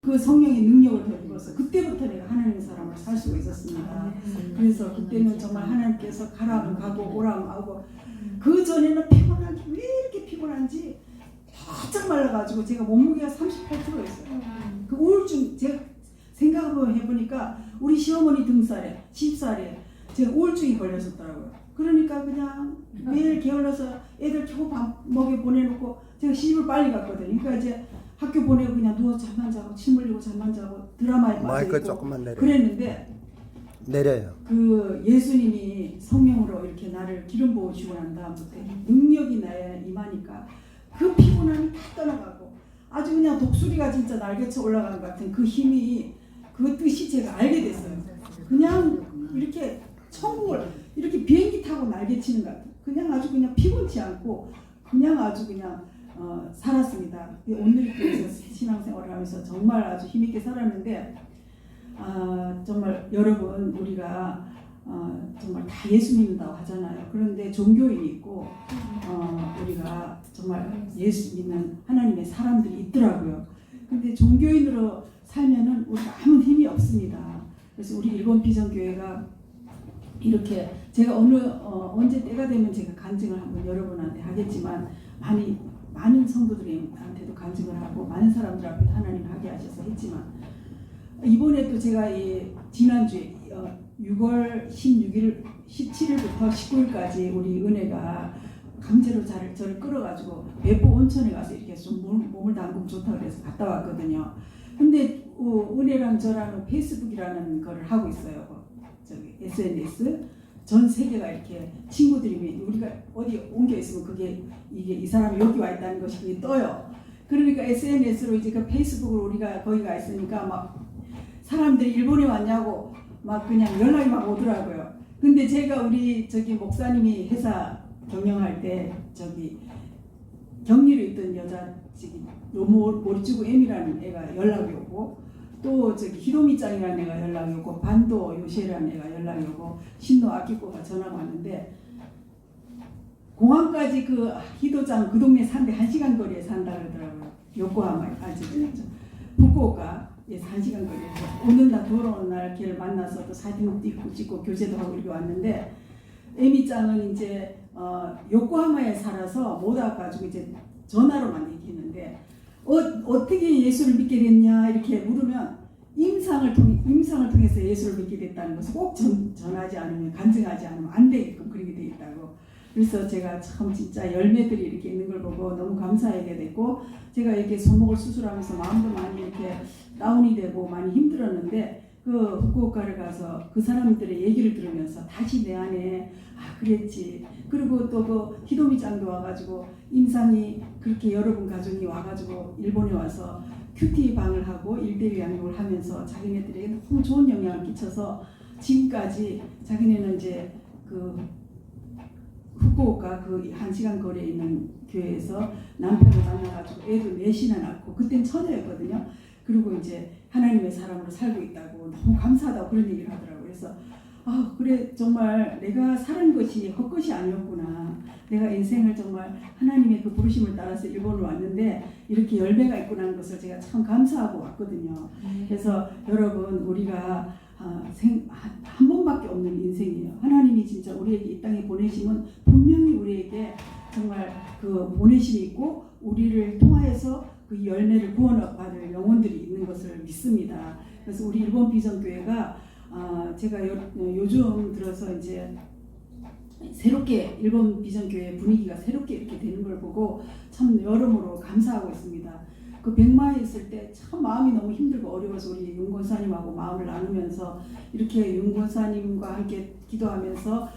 그 성령의 능력을 더 입어서 그때부터 내가 하나님의 사람으로 살 수가 있었습니다. 그래서 그때는 정말 하나님께서 가라면 가고 오라면 하고 그 전에는 피곤한지 왜 이렇게 피곤한지 바짝 말라가지고 제가 몸무게가 38kg였어요. 그 우울증 제가 생각을 해보니까 우리 시어머니 등살에 집살에 제가 우울증이 걸렸었더라고요. 그러니까 그냥 매일 게을러서 애들 겨우 밥 먹여 보내놓고 제가 시집을 빨리 갔거든요. 그러니까 이제 학교 보내고 그냥 누워 잠만 자고 침 흘리고 잠만 자고 드라마에 마이크 빠져있고 조금만 내려. 그랬는데 내려요. 그 예수님이 성령으로 이렇게 나를 기름 부어 주고 난 다음부터 능력이 나에 임하니까 그 피곤함이 다 떠나가고 아주 그냥 독수리가 진짜 날개쳐 올라간 것 같은 그 힘이 그 뜻이 제가 알게 됐어요. 그냥 이렇게 천국을 이렇게 비행기 타고 날개치는 것 같은 그냥 아주 그냥 피곤치 않고 그냥 아주 그냥 살았습니다. 온누리교회에서 신앙생활을 하면서 정말 아주 힘있게 살았는데 정말 여러분 우리가 정말 다 예수 믿는다고 하잖아요. 그런데 종교인이 있고 우리가 정말 예수 믿는 하나님의 사람들이 있더라고요. 근데 종교인으로 살면은 우리가 아무 힘이 없습니다. 그래서 우리 일본 비전교회가 이렇게 제가 언제 때가 되면 제가 간증을 한번 여러분한테 하겠지만 많은 성도들한테도 간증을 하고 많은 사람들 앞에 하나님을 하게 하셔서 했지만 이번에 또 제가 지난주에 6월 16일 17일부터 19일까지 우리 은혜가 강제로 저를 끌어가지고 배포 온천에 가서 이렇게 좀 몸을 담그면 좋다고 그래서 갔다 왔거든요. 근데 은혜랑 저랑 페이스북이라는 거를 하고 있어요. 저기 SNS 전 세계가 이렇게 친구들이 우리가 어디 옮겨 있으면 그게 이게 이 사람이 여기 와 있다는 것이 그게 떠요. 그러니까 SNS로 이제 그 페이스북으로 우리가 거기 가 있으니까 막 사람들이 일본에 왔냐고 막 그냥 연락이 막 오더라고요. 근데 제가 우리 저기 목사님이 회사 경영할 때 저기 격리로 있던 여자 저기 모리츠구 M이라는 애가 연락이 오고 또 저기 히로미짱이라는 애가 연락이 오고 반도 요시라는 애가 연락이 오고 신노 아키코가 전화가 왔는데 공항까지 그 히도짱 그 동네 산데 1시간 거리에 산다 그러더라고요. 요코하마에 후쿠오카에서 1시간 거리에서 오는 날 돌아오는 날 걔를 만나서 또 사진도 찍고 교제도 하고 이렇게 왔는데 에미짱은 이제 요코하마에 살아서 못 와가지고 이제 전화로만 얘기했는데 어떻게 예수를 믿게 됐냐 이렇게 물으면 임상을 통해서 예수를 믿게 됐다는 것을 꼭 전하지 않으면 간증하지 않으면 안 되게끔 그렇게 돼 있다고. 그래서 제가 참 진짜 열매들이 이렇게 있는 걸 보고 너무 감사하게 됐고 제가 이렇게 손목을 수술하면서 마음도 많이 이렇게 다운이 되고 많이 힘들었는데 그 후쿠오카를 가서 그 사람들의 얘기를 들으면서 다시 내 안에 그랬지. 그리고 또 그 히도미짱도 와가지고 임상이 그렇게 여러분 가족이 와가지고 일본에 와서 큐티 방을 하고 1대1 양육을 하면서 자기네들에게 너무 좋은 영향을 끼쳐서 지금까지 자기네는 이제 그 후쿠오카 그 1시간 거리에 있는 교회에서 남편을 만나가지고 애들 넷이나 낳고 그땐 처녀였거든요. 그리고 이제 하나님의 사람으로 살고 있다고 너무 감사하다고 그런 얘기를 하더라고요. 그래서 그래 정말 내가 사는 것이 헛것이 아니었구나. 내가 인생을 정말 하나님의 그 부르심을 따라서 일본으로 왔는데 이렇게 열매가 있구나 하는 것을 제가 참 감사하고 왔거든요. 그래서 여러분 우리가 한 번밖에 없는 인생이에요. 하나님이 진짜 우리에게 이 땅에 보내심은 분명히 우리에게 정말 그 보내심이 있고 우리를 통하여서 그 열매를 구원받을 영혼들이 있는 것을 믿습니다. 그래서 우리 일본 비전교회가 제가 요즘 들어서 이제 새롭게 일본 비전교회 분위기가 새롭게 이렇게 되는 걸 보고 참 여러모로 감사하고 있습니다. 그 백마에 있을 때 참 마음이 너무 힘들고 어려워서 우리 윤 권사님하고 마음을 나누면서 이렇게 윤 권사님과 함께 기도하면서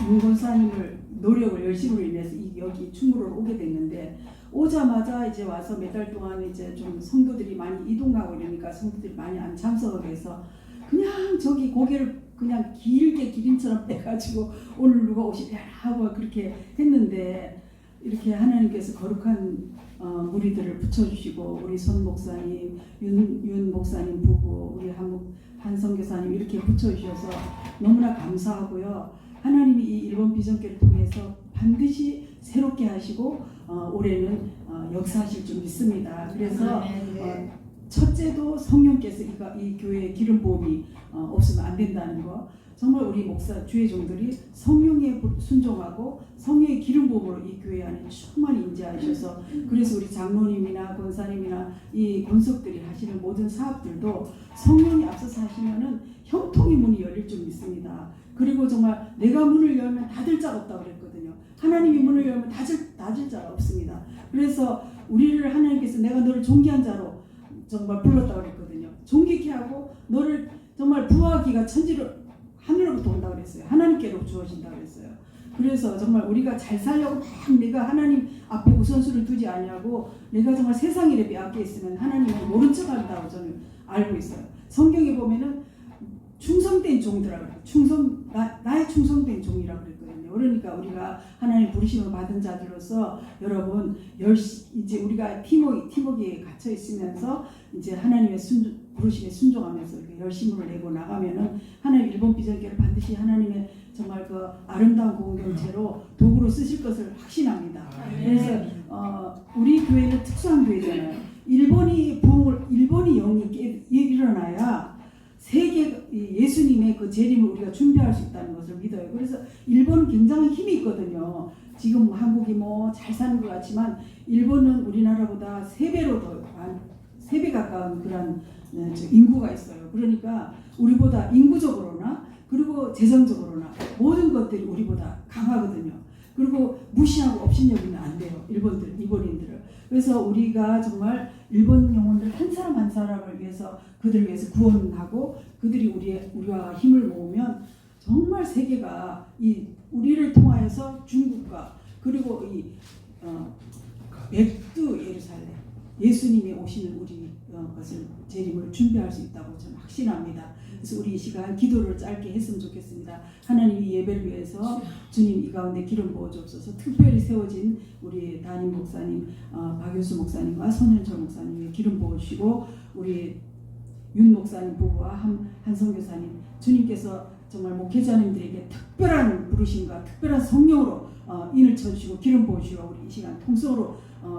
윤 권사님을 노력을 열심으로 인해서 여기 충무로로 오게 됐는데 오자마자 이제 와서 몇 달 동안 이제 좀 성도들이 많이 이동하고 이러니까 성도들이 많이 안 참석을 해서 그냥 저기 고개를 그냥 길게 기린처럼 빼가지고 오늘 누가 오시랴 하고 그렇게 했는데 이렇게 하나님께서 거룩한 무리들을 붙여주시고 우리 손 목사님, 윤 목사님 부부, 우리 한 선교사님 이렇게 붙여주셔서 너무나 감사하고요. 하나님이 이 일본 비전교를 통해서 반드시 새롭게 하시고 올해는 역사하실 줄 믿습니다. 그래서 첫째도 성령께서 이 교회에 기름 부음이 없으면 안 된다는 거. 정말 우리 목사 주의종들이 성령에 순종하고 성령의 기름 부음으로 이 교회 안에 충만히 임재하셔서 그래서 우리 장로님이나 권사님이나 이 권석들이 하시는 모든 사업들도 성령이 앞서서 하시면은 형통의 문이 열릴 줄 믿습니다. 그리고 정말 내가 문을 열면 닫을 자가 없다고 그랬거든요. 하나님이 문을 열면 닫을 자가 없습니다. 그래서 우리를 하나님께서 내가 너를 존귀한 자로 정말 불렀다고 그랬거든요. 존귀케 하고 너를 정말 부하기가 천지로 하늘로부터 온다고 그랬어요. 하나님께로 주어진다고 그랬어요. 그래서 정말 우리가 잘 살려고 막 내가 하나님 앞에 우선순위를 두지 않냐고 내가 정말 세상 일에 빼앗겨 있으면 하나님을 모른 척 한다고 저는 알고 있어요. 성경에 보면은 충성된 종들이라고 그래요. 나의 충성된 종이라고 그랬거든요. 그러니까 우리가 하나님 부르심을 받은 자들로서 여러분 이제 우리가 팀워크에 갇혀 있으면서 이제 하나님의 부르심에 순종하면서 이렇게 열심을 내고 나가면은 하나님 일본 비전교회를 반드시 하나님의 정말 그 아름다운 공동체로 도구로 쓰실 것을 확신합니다. 그래서 우리 교회는 특수한 교회잖아요. 일본이 영이 일어나야 세계 예수님의 그 재림을 우리가 준비할 수 있다는 것을 믿어요. 그래서 일본은 굉장히 힘이 있거든요. 지금 한국이 뭐 잘 사는 것 같지만 일본은 우리나라보다 3배 가까운 그런 인구가 있어요. 그러니까 우리보다 인구적으로나 그리고 재정적으로나 모든 것들이 우리보다 강하거든요. 그리고 무시하고 업신여기면 안 돼요. 일본인들을. 그래서 우리가 정말 일본 영혼들 한 사람 한 사람을 위해서 그들을 위해서 구원하고 그들이 우리와 힘을 모으면 정말 세계가 우리를 통하여서 중국과 그리고 백두 예루살렘 예수님이 오시는 우리 것을 재림을 준비할 수 있다고 저는 확신합니다. 그래서 우리 이 시간 기도를 짧게 했으면 좋겠습니다. 하나님 이 예배를 위해서 주님 이 가운데 기름 부어 주옵소서. 특별히 세워진 우리 담임 목사님 박윤수 목사님과 손현철 목사님의 기름 부어 주시고 우리 윤 목사님 부부와 한 선교사님 주님께서 정말 목회자님들에게 특별한 부르심과 특별한 성령으로 인을 쳐주시고 기름 부어주시고 우리 이 시간 통성으로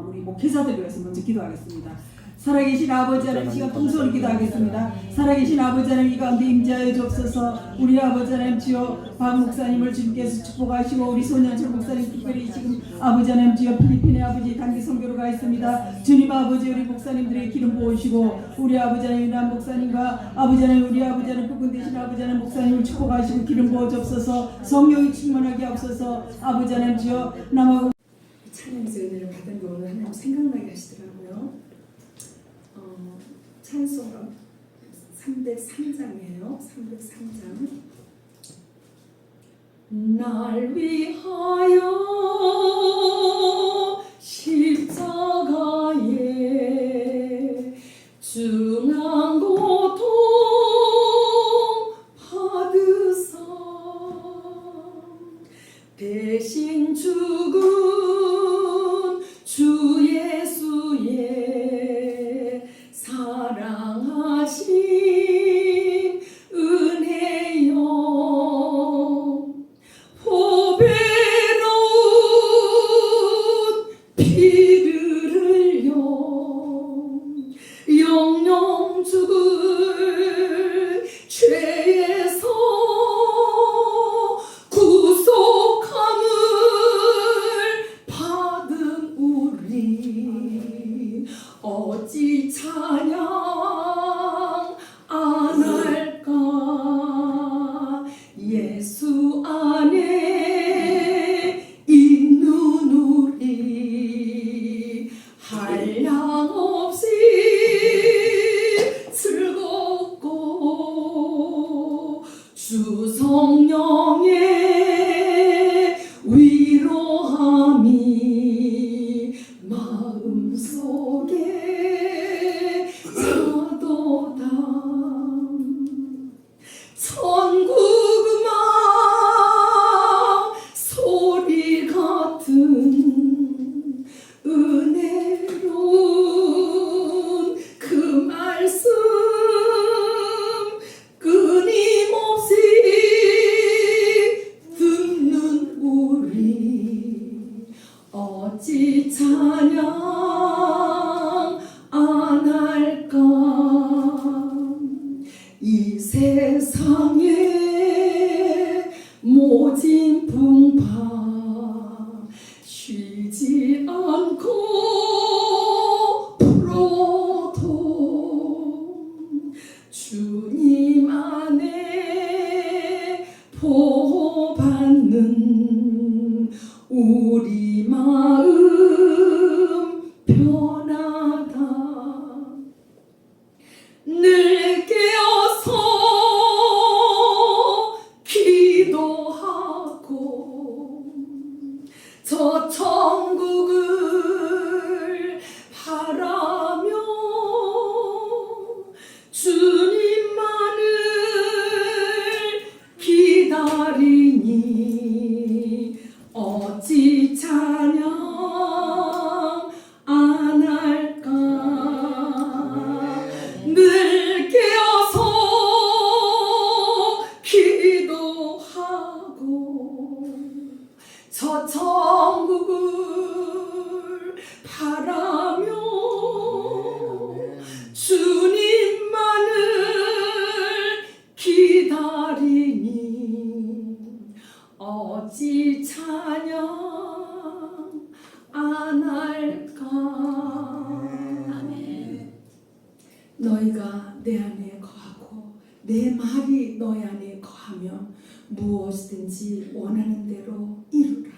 우리 목회자들을 위해서 먼저 기도하겠습니다. 살아계신 아버지 하나님 시간 통성으로 기도하겠습니다. 살아계신 아버지 하나님 이 가운데 임재하여 주옵소서. 우리 아버지 하나님 주여 박 목사님을 주님께서 축복하시고 우리 손현철 목사님 특별히 지금 아버지 하나님 주여 필리핀의 아버지 단기 선교로 가 있습니다. 주님 아버지 우리 목사님들의 기름 부어주시고 우리 아버지 하나님 유난 목사님과 아버지 하나님 우리 아버지 하나님 부분 되신 아버지 하나님 목사님을 축복하시고 기름 부어 주옵소서. 성령이 충만하게 앞서서 아버지 하나님 주여 남하고 찬양에서 은혜를 받은 거 오늘 하나님 생각나게 하시더라고요. 찬송가 303장이에요. 303장. 날 위하여 십자가에 중한 고통 받으사 대신 죽은 주 예수의 사랑하신 은혜여 보배로운 피를 흘려 영영 죽은 주님 안에 보호받는 우리 마음 편하다. 늘 깨어서 기도하고 저 천국을 바라며 주님만을 기다리니 어찌 찬양 안 할까. 늘 깨어서 기도하고 저 천국을 바라며 주님만을 기다리니 어찌 찬양 안 할까. 아멘. 너희가 내 안에 거하고 내 말이 너희 안에 거하면 무엇이든지 원하는 대로 이루라.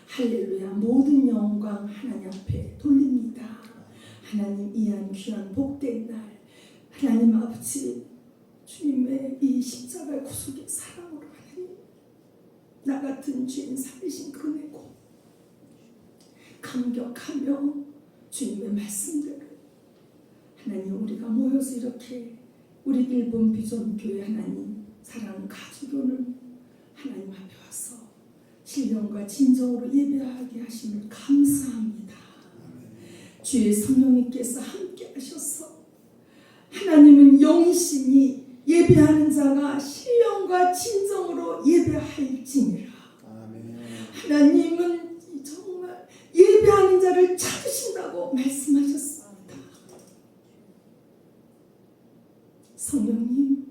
할렐루야. 모든 영광 하나님 앞에 돌립니다. 하나님 이한 귀한 복된 날, 하나님 아버지 주님의 이 십자가의 구속의 사랑으로 하나님 나 같은 죄인 살리신 그 은혜고 감격하며 주님의 말씀대로 하나님 우리가 모여서 이렇게 우리 일본 비전교회 하나님 사랑하는 가족을 하나님 앞에 와서 신령과 진정으로 예배하게 하심을 감사합니다. 주의 성령님께서 함께 하셔서 하나님은 영이시니 예배하는 자가 신령과 진정으로 예배할지니라. 하나님은 정말 예배하는 자를 찾으신다고 말씀하셨습니다. 성령님,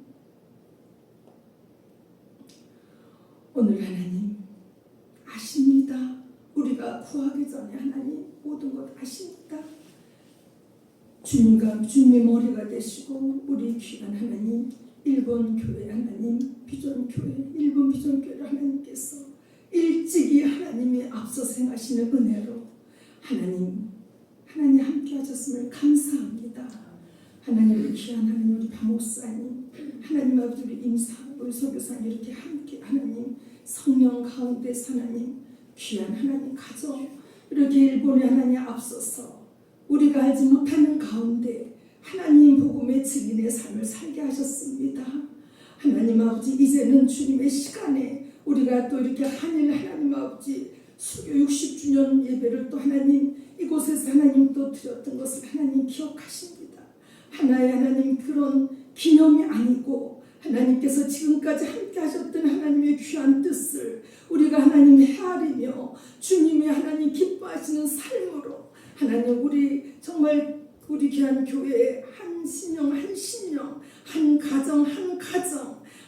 오늘 하나님 아십니다. 우리가 구하기 전에 하나님 모든 것 아십니다. 주님의 머리가 되시고 우리 귀한 하나님 일본 교회 하나님 비전교회 일본 비전교회를 하나님께서 일찍이 하나님이 앞서서 행하시는 은혜로 하나님 함께 하셨음을 감사합니다. 하나님 우리 귀한 하나님 우리 박목사님 하나님 아버지 우리 임사 우리 선교사님 이렇게 함께 하나님 성령 가운데서 하나님 귀한 하나님 가정 이렇게 일본의 하나님 앞서서 우리가 알지 못하는 가운데 하나님 복음의 증인의 삶을 살게 하셨습니다. 하나님 아버지 이제는 주님의 시간에 우리가 또 이렇게 한일 하나님 아버지 수교 60주년 예배를 또 하나님 이곳에서 하나님 또 드렸던 것을 하나님 기억하십니다. 하나의 하나님 그런 기념이 아니고 하나님께서 지금까지 함께 하셨던 하나님의 귀한 뜻을 우리가 하나님 헤아리며 주님의 하나님 기뻐하시는 삶으로 하나님 우리 정말 우리 귀한 교회의 한 신령 한 가정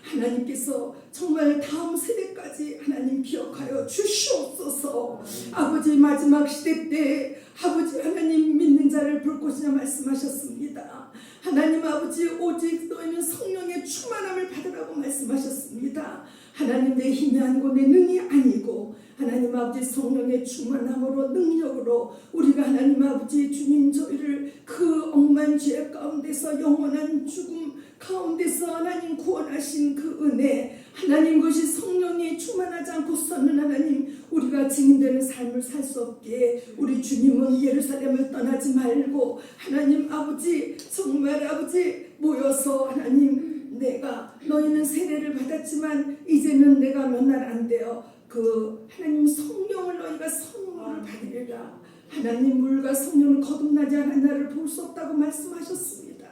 하나님께서 정말 다음 세대까지 하나님 기억하여 주시옵소서. 아버지 마지막 시대 때 아버지 하나님 믿는 자를 볼 것이냐 말씀하셨습니다. 하나님 아버지 오직 너희는 성령의 충만함을 받으라고 말씀하셨습니다. 하나님 내 힘이 아니고 내 능이 아니고 하나님 아버지 성령의 충만함으로 능력으로 우리가 하나님 아버지 주님 저희를 그 억만 죄 가운데서 영원한 죽음 가운데서 하나님 구원하신 그 은혜 하나님 것이 성령이 충만하지 않고서는 하나님 우리가 증인되는 삶을 살 수 없게 우리 주님은 예루살렘을 떠나지 말고 하나님 아버지 정말 아버지 모여서 하나님 내가 너희는 세례를 받았지만 이제는 내가 몇 날 안 되어 그 하나님 성령을 너희가 성령을 받으리라. 하나님 물과 성령을 거듭나지 않은 나를 볼 수 없다고 말씀하셨습니다.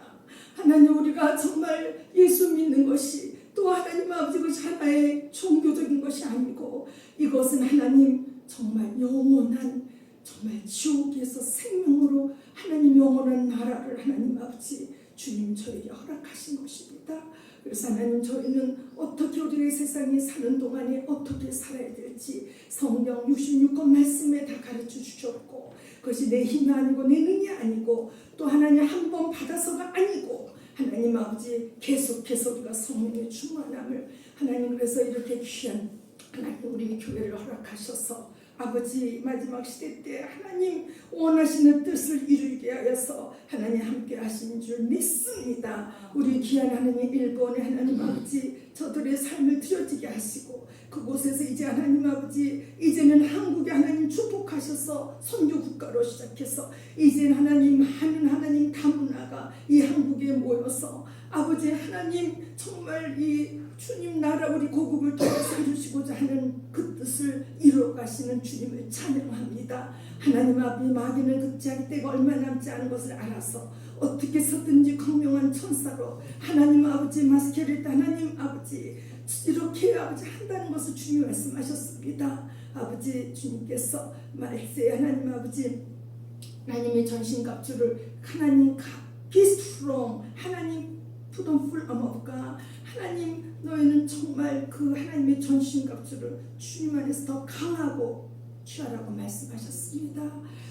하나님 우리가 정말 예수 믿는 것이 또 하나님 아버지 것이 하나의 종교적인 것이 아니고 이것은 하나님 정말 영원한 정말 지옥에서 생명으로 하나님 영원한 나라를 하나님 아버지 주님 저에게 허락하신 것입니다. 그래서 하나님 저희는 어떻게 우리의 세상에 사는 동안에 어떻게 살아야 될지 성경 66권 말씀에 다 가르쳐 주셨고 그것이 내 힘이 아니고 내 능이 아니고 또 하나님 한 번 받아서가 아니고 하나님 아버지 계속해서 우리가 성령의 충만함을 하나님 그래서 이렇게 귀한 하나님 우리 교회를 허락하셔서 아버지 마지막 시대 때 하나님 원하시는 뜻을 이루게 하여서 하나님 함께 하신 줄 믿습니다. 우리 귀한 하나님 일본의 하나님 아버지 저들의 삶을 드려지게 하시고 그곳에서 이제 하나님 아버지 이제는 한국에 하나님 축복하셔서 선교 국가로 시작해서 이제는 하나님 많은 하나님 다문화가 이 한국에 모여서 아버지 하나님 정말 이 주님 나라 우리 고국을 통해서 이루시고자 하는 그 뜻을 이루어 가시는 주님을 찬양합니다. 하나님 앞에 마귀는 극지할 때가 얼마 남지 않은 것을 알아서 어떻게 서든지 광명한 천사로 하나님 아버지 마스케를 하나님 아버지 이렇게 아버지 한다는 것을 주님 말씀하셨습니다. 아버지 주님께서 말세 하나님 아버지 하나님의 전신갑주를 하나님 be strong 하나님 put on full armor of God 하나님 너희는 정말 그 하나님의 전신갑주를 주님 안에서 더 강하고 취하라고 말씀하셨습니다.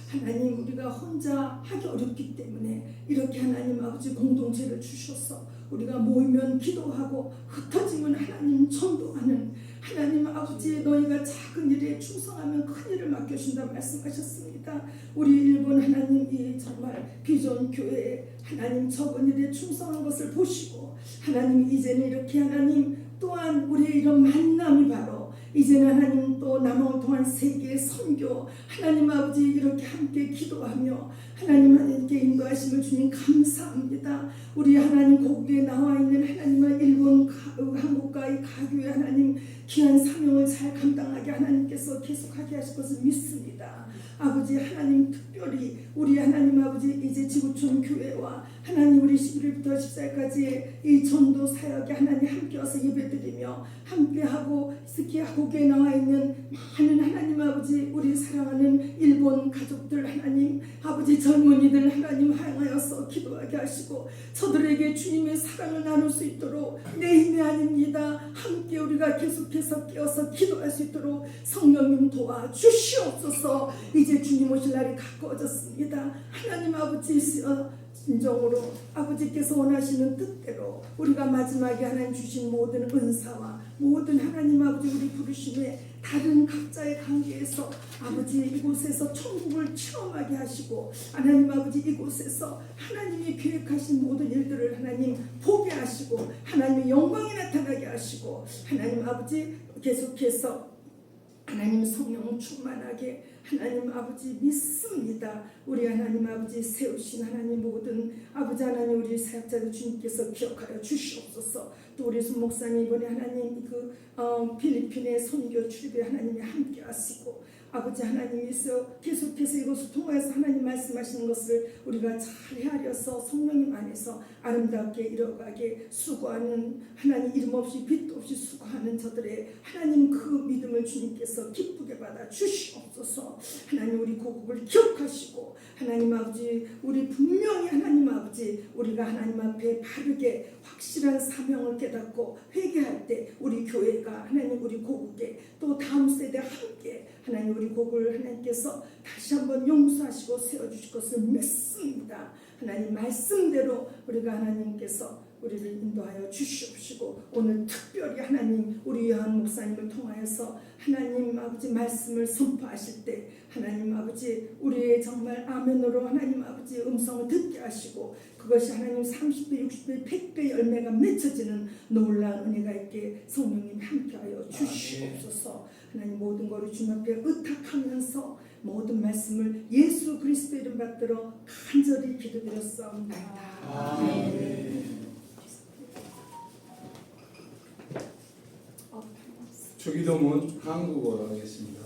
하나님 우리가 혼자 하기 어렵기 때문에 이렇게 하나님 아버지 공동체를 주셔서 우리가 모이면 기도하고 흩어지면 하나님 전도하는 하나님 아버지 너희가 작은 일에 충성하면 큰 일을 맡겨준다 말씀하셨습니다. 우리 일본 하나님이 정말 비전 교회에 하나님 적은 일에 충성한 것을 보시고 하나님 이제는 이렇게 하나님 또한 우리의 이런 만남이 바로 이제는 하나님 또 남은 동안 세계의 선교 하나님 아버지 이렇게 함께 기도하며 하나님 하나님께 인도하심을 주님 감사합니다. 우리 하나님 고국에 나와 있는 하나님의 일본 한국과 이 가교회 하나님 귀한 사명을 잘 감당하게 하나님께서 계속하게 하실 것을 믿습니다. 아버지 하나님 특별히 우리 하나님 아버지 이제 지구촌 교회와 하나님 우리 11일부터 14일까지의 이 전도 사역에 하나님 함께 와서 예배드리며 함께하고 특히 한국에 나와 있는 많은 하나님 아버지 우리 사랑하는 일본 가족들 하나님 아버지 젊은이들 하나님 향하여서 기도하게 하시고 저들에게 주님의 사랑을 나눌 수 있도록 내 힘이 아닙니다. 함께 우리가 계속해서 깨어서 기도할 수 있도록 성령님 도와주시옵소서. 이제 주님 오실 날이 가까워졌습니다. 하나님 아버지 진정으로 아버지께서 원하시는 뜻대로 우리가 마지막에 하나님 주신 모든 은사와 모든 하나님 아버지 우리 부르심에 다른 각자의 관계에서 아버지 이곳에서 천국을 체험하게 하시고 하나님 아버지 이곳에서 하나님이 계획하신 모든 일들을 하나님 보게 하시고 하나님의 영광이 나타나게 하시고 하나님 아버지 계속해서 하나님 성령 충만하게 하나님 아버지 믿습니다. 우리 하나님 아버지 세우신 하나님 모든 아버지 하나님 우리 사역자들 주님께서 기억하여 주시옵소서. 또 우리 손 목사님 이번에 하나님 필리핀의 선교 출입에 하나님이 함께 하시고 아버지 하나님께서 계속해서 이것을 통해서 하나님 말씀하시는 것을 우리가 잘 헤아려서 성령님 안에서 아름답게 이뤄가게 수고하는 하나님 이름 없이 빛도 없이 수고하는 저들의 하나님 그 믿음을 주님께서 기쁘게 받아 주시옵소서. 하나님 우리 고국을 기억하시고 하나님 아버지 우리 분명히 하나님 아버지 우리가 하나님 앞에 바르게 확실한 사명을 깨닫고 회개할 때 우리 교회가 하나님 우리 고국에 또 다음 세대 함께 하나님 우리 고국을 하나님께서 다시 한번 용서하시고 세워주실 것을 믿습니다. 하나님 말씀대로 우리가 하나님께서 우리를 인도하여 주시옵시고 오늘 특별히 하나님 우리 요한 목사님을 통하여서 하나님 아버지 말씀을 선포하실 때 하나님 아버지 우리의 정말 아멘으로 하나님 아버지 음성을 듣게 하시고 그것이 하나님 30배 60배 100배 열매가 맺혀지는 놀라운 은혜가 있게 성령님 함께하여 주시옵소서. 하나님 모든 것을 주님 앞에 의탁하면서 모든 말씀을 예수 그리스도 이름 받들어 간절히 기도드렸사옵나이다. 아멘. 주기도문 한국어로 하겠습니다.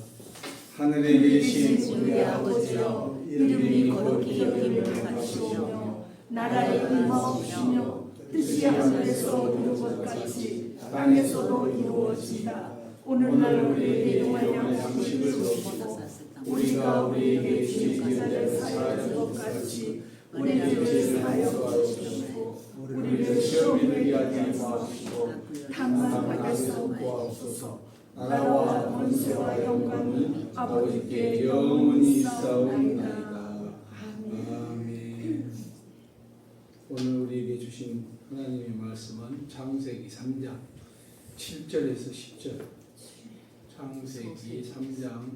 하늘에 계신 우리 아버지여 이름이 거룩히 여김을 받으시며 나라의 임하옵시며 뜻이 하늘에서 이룬 것 같이 땅에서도 이루어지이다. 오늘날 우리에게 용할 양식을 주시고 우리가 우리에게 죄진 자를 사하여 준 것 같이 우리에게 죄를 사하여 주시고 우리를 시험에 들게 하지 마옵시고 다만 악에서 구하옵소서. 나라와 권세와 영광이 아버지께 영원히 있사옵나이다. 아멘. 오늘 우리에게 주신 하나님의 말씀은 창세기 3장 7절에서 10절. 창세기 3장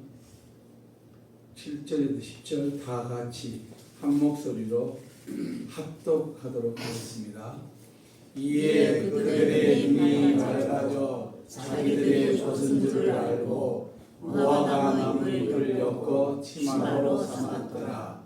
7절에서 10절 다 같이 한 목소리로 합독하도록 하겠습니다. 이에 그들의 눈이 밝아져 자기들의 조선 줄을 알고 무화과 나무를 엮어 치마로 삼았더라.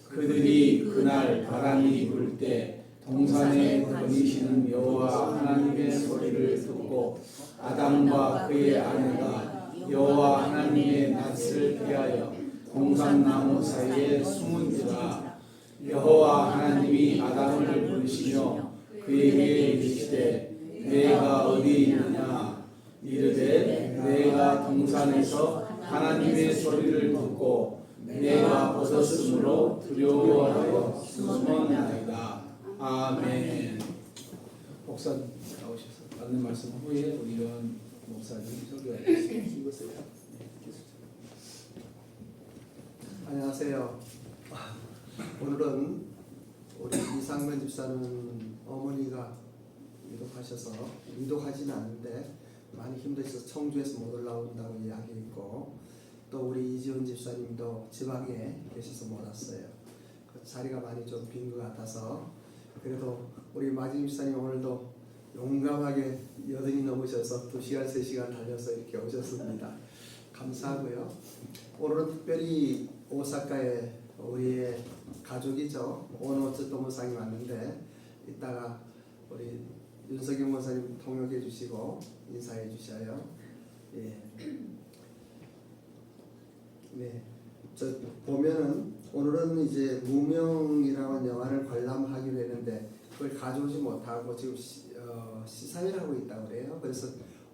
그들이 그날 바람이 불 때 동산에 거니시는 여호와 하나님의 소리를 듣고 아담과 그의 아내가 여호와 하나님의 낯을 피하여 동산나무 사이에 숨은지라. 여호와 하나님이 아담을 부르시며 그에게 이르시되 내가 어디 있느냐. 이르되 내가 동산에서 하나님의 소리를 듣고 내가 벗었으므로 두려워하여 숨었나이다. 아멘. 목사 나오셔서 받는 말씀 후에 우리 요한 목사님 설교하겠습니다. 안녕하세요. 오늘은 우리 이상면 집사는 어머니가 위독하지는 않는데 많이 힘드셔서 청주에서 못 올라온다고 이야기했고, 또 우리 이지훈 집사님도 지방에 계셔서 못 왔어요. 그 자리가 많이 좀 빈 것 같아서, 그래도 우리 마진 집사님 오늘도 용감하게 여든이 넘으셔서 2시간 3시간 달려서 이렇게 오셨습니다. 감사하고요. 오늘은 특별히 오사카에 우리의 가족이죠. 오노츠 도무상이 왔는데 이따가 우리 윤석영 목사님 통역해 주시고 인사해 주셔요. 예. 네. 저 보면은 오늘은 이제 무명이라는 영화를 관람하기로 했는데 그걸 가져오지 못하고 지금 시사회를 하고 있다고 그래요. 그래서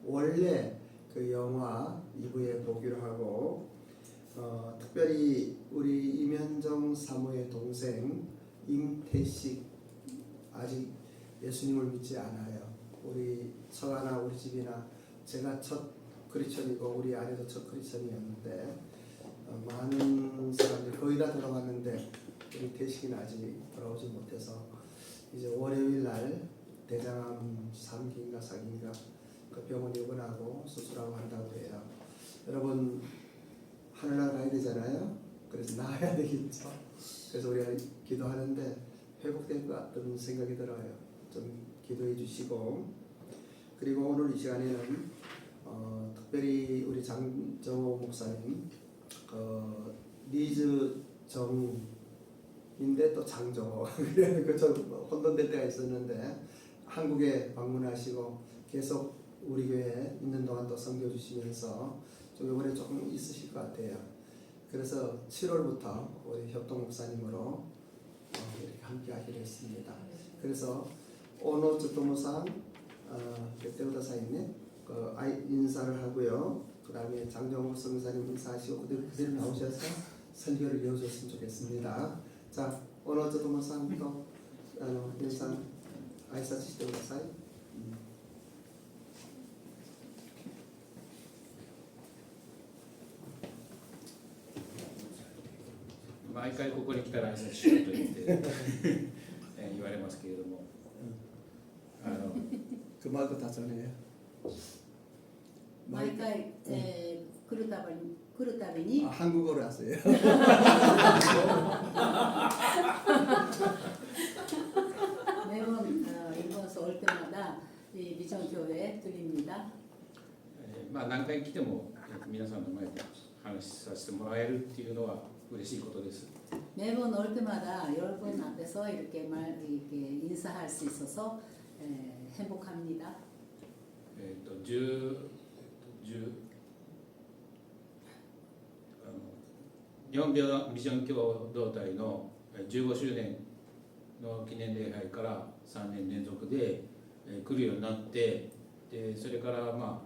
원래 그 영화 2부에 보기로 하고, 특별히 우리 이면정 사모의 동생 임태식 아직 예수님을 믿지 않아요. 우리 처가나 우리 집이나 제가 첫 크리스천이고 우리 아내도 첫 크리스천이었는데 많은 사람들 거의 다 돌아왔는데 우리 태식이는 아직 돌아오지 못해서 이제 월요일 날 대장암 3기인가 4기인가 그 병원 입원하고 수술하고 한다고 해요. 여러분 하늘나라 가야 되잖아요. 그래서 나가야 되겠죠. 그래서 우리가 기도하는데 회복될 것 같은 생각이 들어요. 좀 기도해 주시고, 그리고 오늘 이 시간에는 특별히 우리 장정호 목사님 리즈 정인데 또 장정호 그좀 혼돈될 때가 있었는데 한국에 방문하시고 계속 우리 교회에 있는 동안 또 섬겨주시면서 좀 이번에 조금 있으실 것 같아요. 그래서 7월부터 우리 협동 목사님으로 이렇게 함께 하기로 했습니다. 그래서 오노츠 도무상 그때보다 사인네 인사를 하고요. 그 다음에 장정호 선교사님 인사하시고 그대로 나오셔서 설교를 이어줬으면 좋겠습니다. 자, 오노츠 도무상부터 인사 아이사츠してください. 毎回ここに来たら挨拶しようと言って言われますけれども、그 말도 다 전해요. 毎回、来るたびに 한국어로 하세요. 매번 일본에서 올 때마다 이 비전교회에 드립니다. まあ何回来ても皆さんの前で話させてもらえるっていうのは嬉しいことです。 매번 올 때마다 여러분 앞에서 이렇게 인사할 수 있어서 행복합니다. 日本ビジョン共同体の15周年の記念礼拝から3年連続で来るようになって、でそれからまあ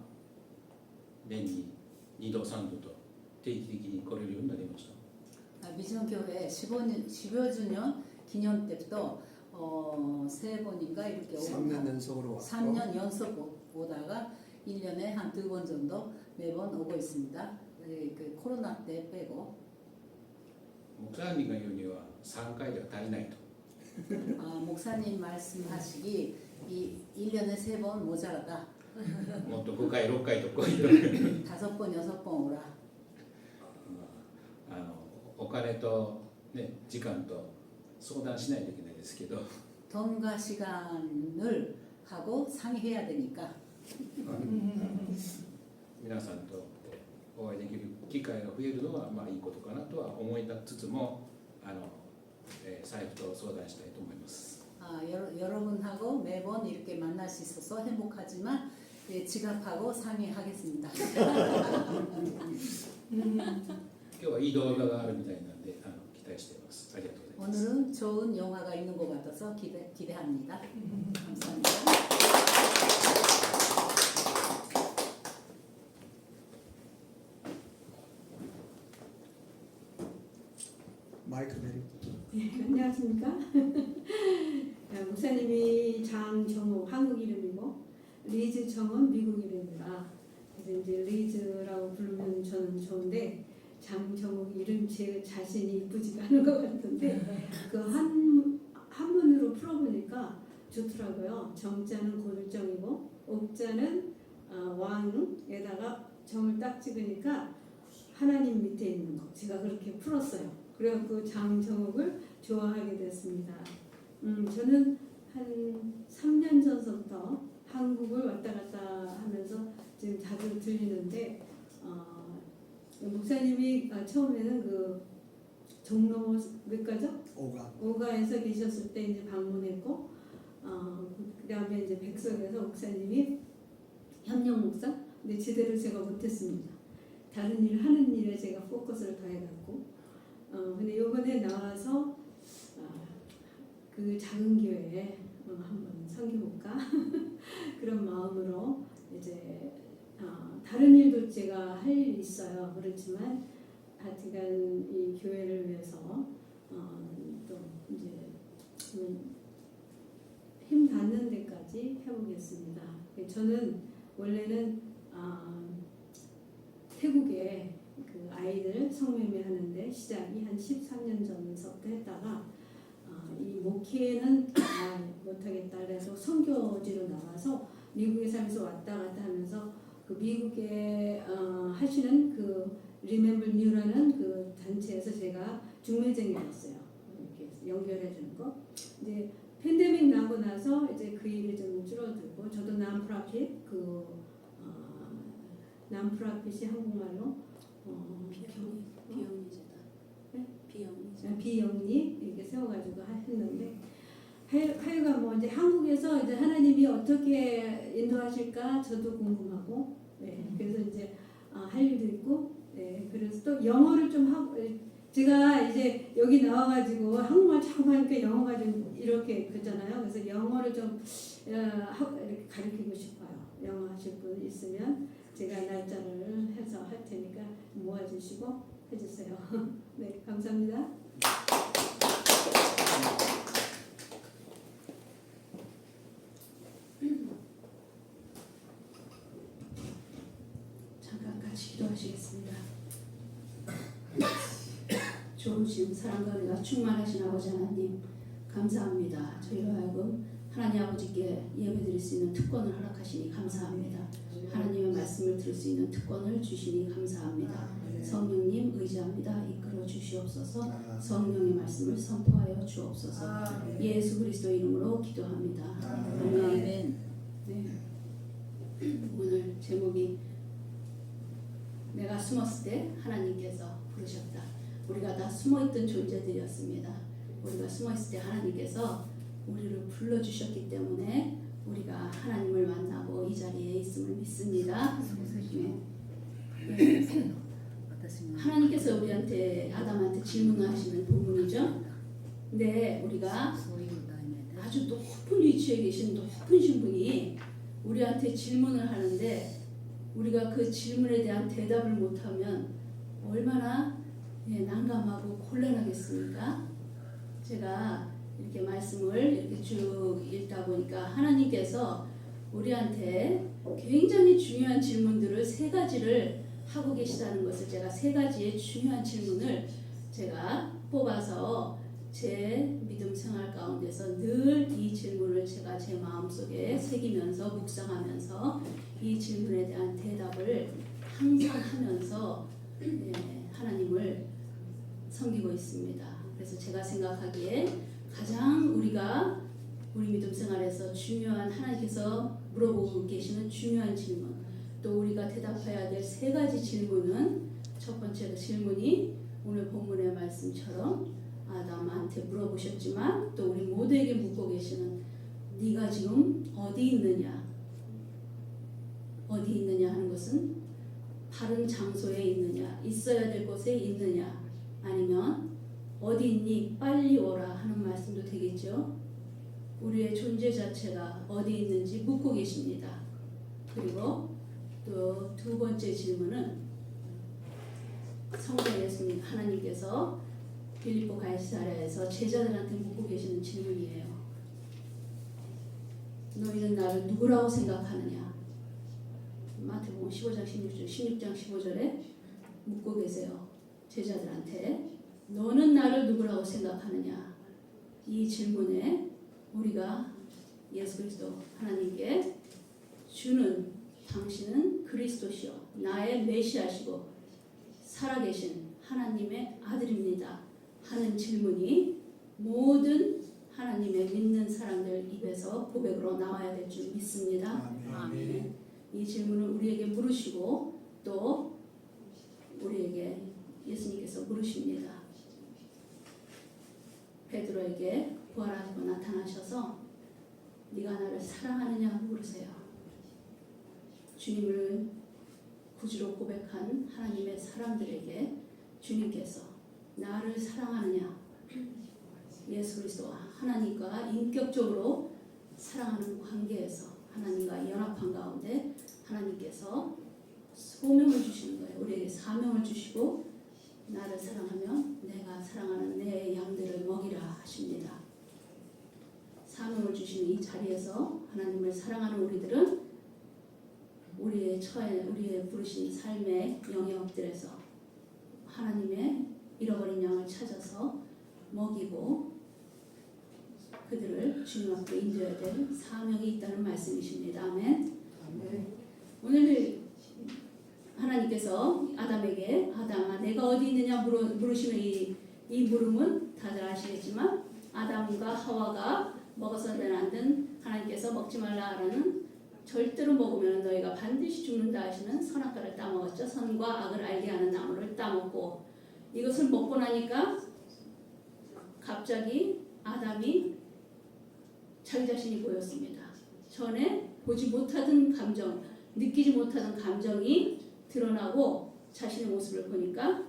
年に2度3度と定期的に来れるようになりました。 비전교회 15여 주년 기념 때부터 3번인가 이렇게 3년 연속으로 왔고 3년 연속 오다가 1년에 한 2번 정도 매번 오고 있습니다. 그 코로나 때 빼고. 목사님が言うには3回では足りないと。 목사님 말씀하시기 이 1년에 3번 모자라다. もっと5回6回と来いと 5번 6번 오라. お金と、ね、時間と相談しないといけないですけど 돈과 시간을 하고 상의해야 되니까 皆さんとお会いできる機会が増えるのはまあいいことかなとは思いつつも財布と相談したいと思います。 여러분하고 매번 이렇게 만날 수 있어서 행복하지만 지갑하고 상의하겠습니다. 今日はいい動画があるみたいなんで期待しています。ありがとうございます。 오늘은 좋은 영화가 있는 것 같아서 기대합니다. 감사합니다. 마이크 내리. 네, 안녕하십니까? 목사님이 장정호 한국 이름이고 리즈 정은 미국 이름입니다. 그래서 이제 리즈라고 부르면 저는 좋은데 장정호 이름 제 자신이 이쁘지가 않은 것 같은데 그 한문으로 풀어보니까 좋더라고요. 정자는 고들정이고 옥자는 왕에다가 정을 딱 찍으니까 하나님 밑에 있는 거 제가 그렇게 풀었어요. 그래갖고 장정옥을 좋아하게 됐습니다. 저는 한 3년 전부터 한국을 왔다 갔다 하면서 지금 자주 들리는데 목사님이 처음에는 그 종로 몇 가죠? 오가에서 계셨을 때 이제 방문했고 그다음에 이제 백석에서 목사님이 협력 목사 근데 제대로 제가 못했습니다. 다른 일 하는 일에 제가 포커스를 다 해갖고 근데 요번에 나와서 그 작은 교회에 한번 섬겨볼까 그런 마음으로 이제 다른 일도 제가 할 일이 있어요. 그렇지만 하여간 이 교회를 위해서 또 이제 힘 닿는 데까지 해보겠습니다. 저는 원래는 태국에 그 아이들 성매매 하는데 시작이 한 13년 전부터 했다가 이 목회는 못하겠다 그래서 선교지로 나와서 미국에 살면서 왔다 갔다 하면서 그 미국에 하시는 그 Remember New라는 그 단체에서 제가 중매쟁이 됐어요. 이렇게 연결해 주는 거. 이제 팬데믹 나고 나서 이제 그 일이 좀 줄어들고 저도 난프라핏 난프라핏이 한국말로 비영리 이렇게 세워가지고 했는데 하여간 뭐 이제 한국에서 이제 하나님이 어떻게 인도하실까 저도 궁금하고 그래서 이제 할 일도 있고 그래서 또 영어를 좀 하고 제가 이제 여기 나와가지고 한국말 자꾸 하니까 영어가 좀 이렇게 그잖아요. 그래서 영어를 좀 이렇게 가르치고 싶어요. 영어 하실 분 있으면 제가 날짜를 해서 할 테니까 모아주시고 해주세요. 네, 감사합니다. 잠깐 같이 기도하시겠습니다. 좋으신 사랑과 은혜가 충만하신 아버지 하나님 감사합니다. 저희로 하여금 하나님 아버지께 예배드릴 수 있는 특권을 허락하시니 감사합니다. 하나님의 말씀을 들을 수 있는 특권을 주시니 감사합니다. 성령님 의지합니다. 이끌어 주시옵소서. 성령의 말씀을 선포하여 주옵소서. 예수 그리스도 이름으로 기도합니다. 아멘. 네. 오늘 제목이 내가 숨었을 때 하나님께서 부르셨다. 우리가 다 숨어있던 존재들이었습니다. 우리가 숨어있을 때 하나님께서 우리를 불러주셨기 때문에 우리가 하나님을 만나고 이 자리에 있음을 믿습니다. 네. 하나님께서 우리한테 아담한테 질문을 하시는 부분이죠. 근데 우리가 아주 높은 위치에 계신 높은 신분이 우리한테 질문을 하는데 우리가 그 질문에 대한 대답을 못하면 얼마나 난감하고 곤란하겠습니까? 제가 이렇게 말씀을 이렇게 쭉 읽다 보니까 하나님께서 우리한테 굉장히 중요한 질문들을 3가지를 하고 계시다는 것을 제가 3가지의 중요한 질문을 제가 뽑아서 제 믿음 생활 가운데서 늘 이 질문을 제가 제 마음속에 새기면서 묵상하면서 이 질문에 대한 대답을 항상 하면서 하나님을 섬기고 있습니다. 그래서 제가 생각하기에 가장 우리 믿음 생활에서 중요한 하나님께서 물어보고 계시는 중요한 질문, 또 우리가 대답해야 될 3가지 질문은, 첫 번째 질문이 오늘 본문의 말씀처럼 아담한테 물어보셨지만 또 우리 모두에게 묻고 계시는, 네가 지금 어디 있느냐? 어디 있느냐 하는 것은 바른 장소에 있느냐, 있어야 될 곳에 있느냐, 아니면 어디 있니? 빨리 오라 하는 말씀도 되겠죠. 우리의 존재 자체가 어디 있는지 묻고 계십니다. 그리고 또 2번째 질문은 성경 예수님 하나님께서 빌립보 가이사랴에서 제자들한테 묻고 계시는 질문이에요. 너희는 나를 누구라고 생각하느냐? 마태복음 15장 16장 15절에 묻고 계세요. 제자들한테 너는 나를 누구라고 생각하느냐? 이 질문에 우리가 예수 그리스도 하나님께 주는 당신은 그리스도시요 나의 메시아시고 살아계신 하나님의 아들입니다 하는 질문이 모든 하나님의 믿는 사람들 입에서 고백으로 나와야 될 줄 믿습니다. 아멘. 이 질문을 우리에게 물으시고 또 우리에게 예수님께서 물으십니다. 베드로에게 부활하시고 나타나셔서 네가 나를 사랑하느냐 물으세요. 주님을 구주로 고백한 하나님의 사람들에게 주님께서 나를 사랑하느냐, 예수 그리스도와 하나님과 인격적으로 사랑하는 관계에서 하나님과 연합한 가운데 하나님께서 소명을 주시는 거예요. 우리에게 사명을 주시고 나를 사랑하면 내가 사랑하는 내 양들을 먹이라 하십니다. 사명을 주시는 이 자리에서 하나님을 사랑하는 우리들은 우리의 부르신 삶의 영역들에서 하나님의 잃어버린 양을 찾아서 먹이고 그들을 주님 앞에 인도해야 될 사명이 있다는 말씀이십니다. 아멘. 오늘 하나님께서 아담에게 아담아 내가 어디 있느냐 물으시는 이 물음은 다들 아시겠지만 아담과 하와가 먹어서는 안 된 하나님께서 먹지 말라라는 절대로 먹으면 너희가 반드시 죽는다 하시는 선악과를 따먹었죠. 선과 악을 알게 하는 나무를 따먹고 이것을 먹고 나니까 갑자기 아담이 자기 자신이 보였습니다. 전에 보지 못하던 감정, 느끼지 못하던 감정이 드러나고 자신의 모습을 보니까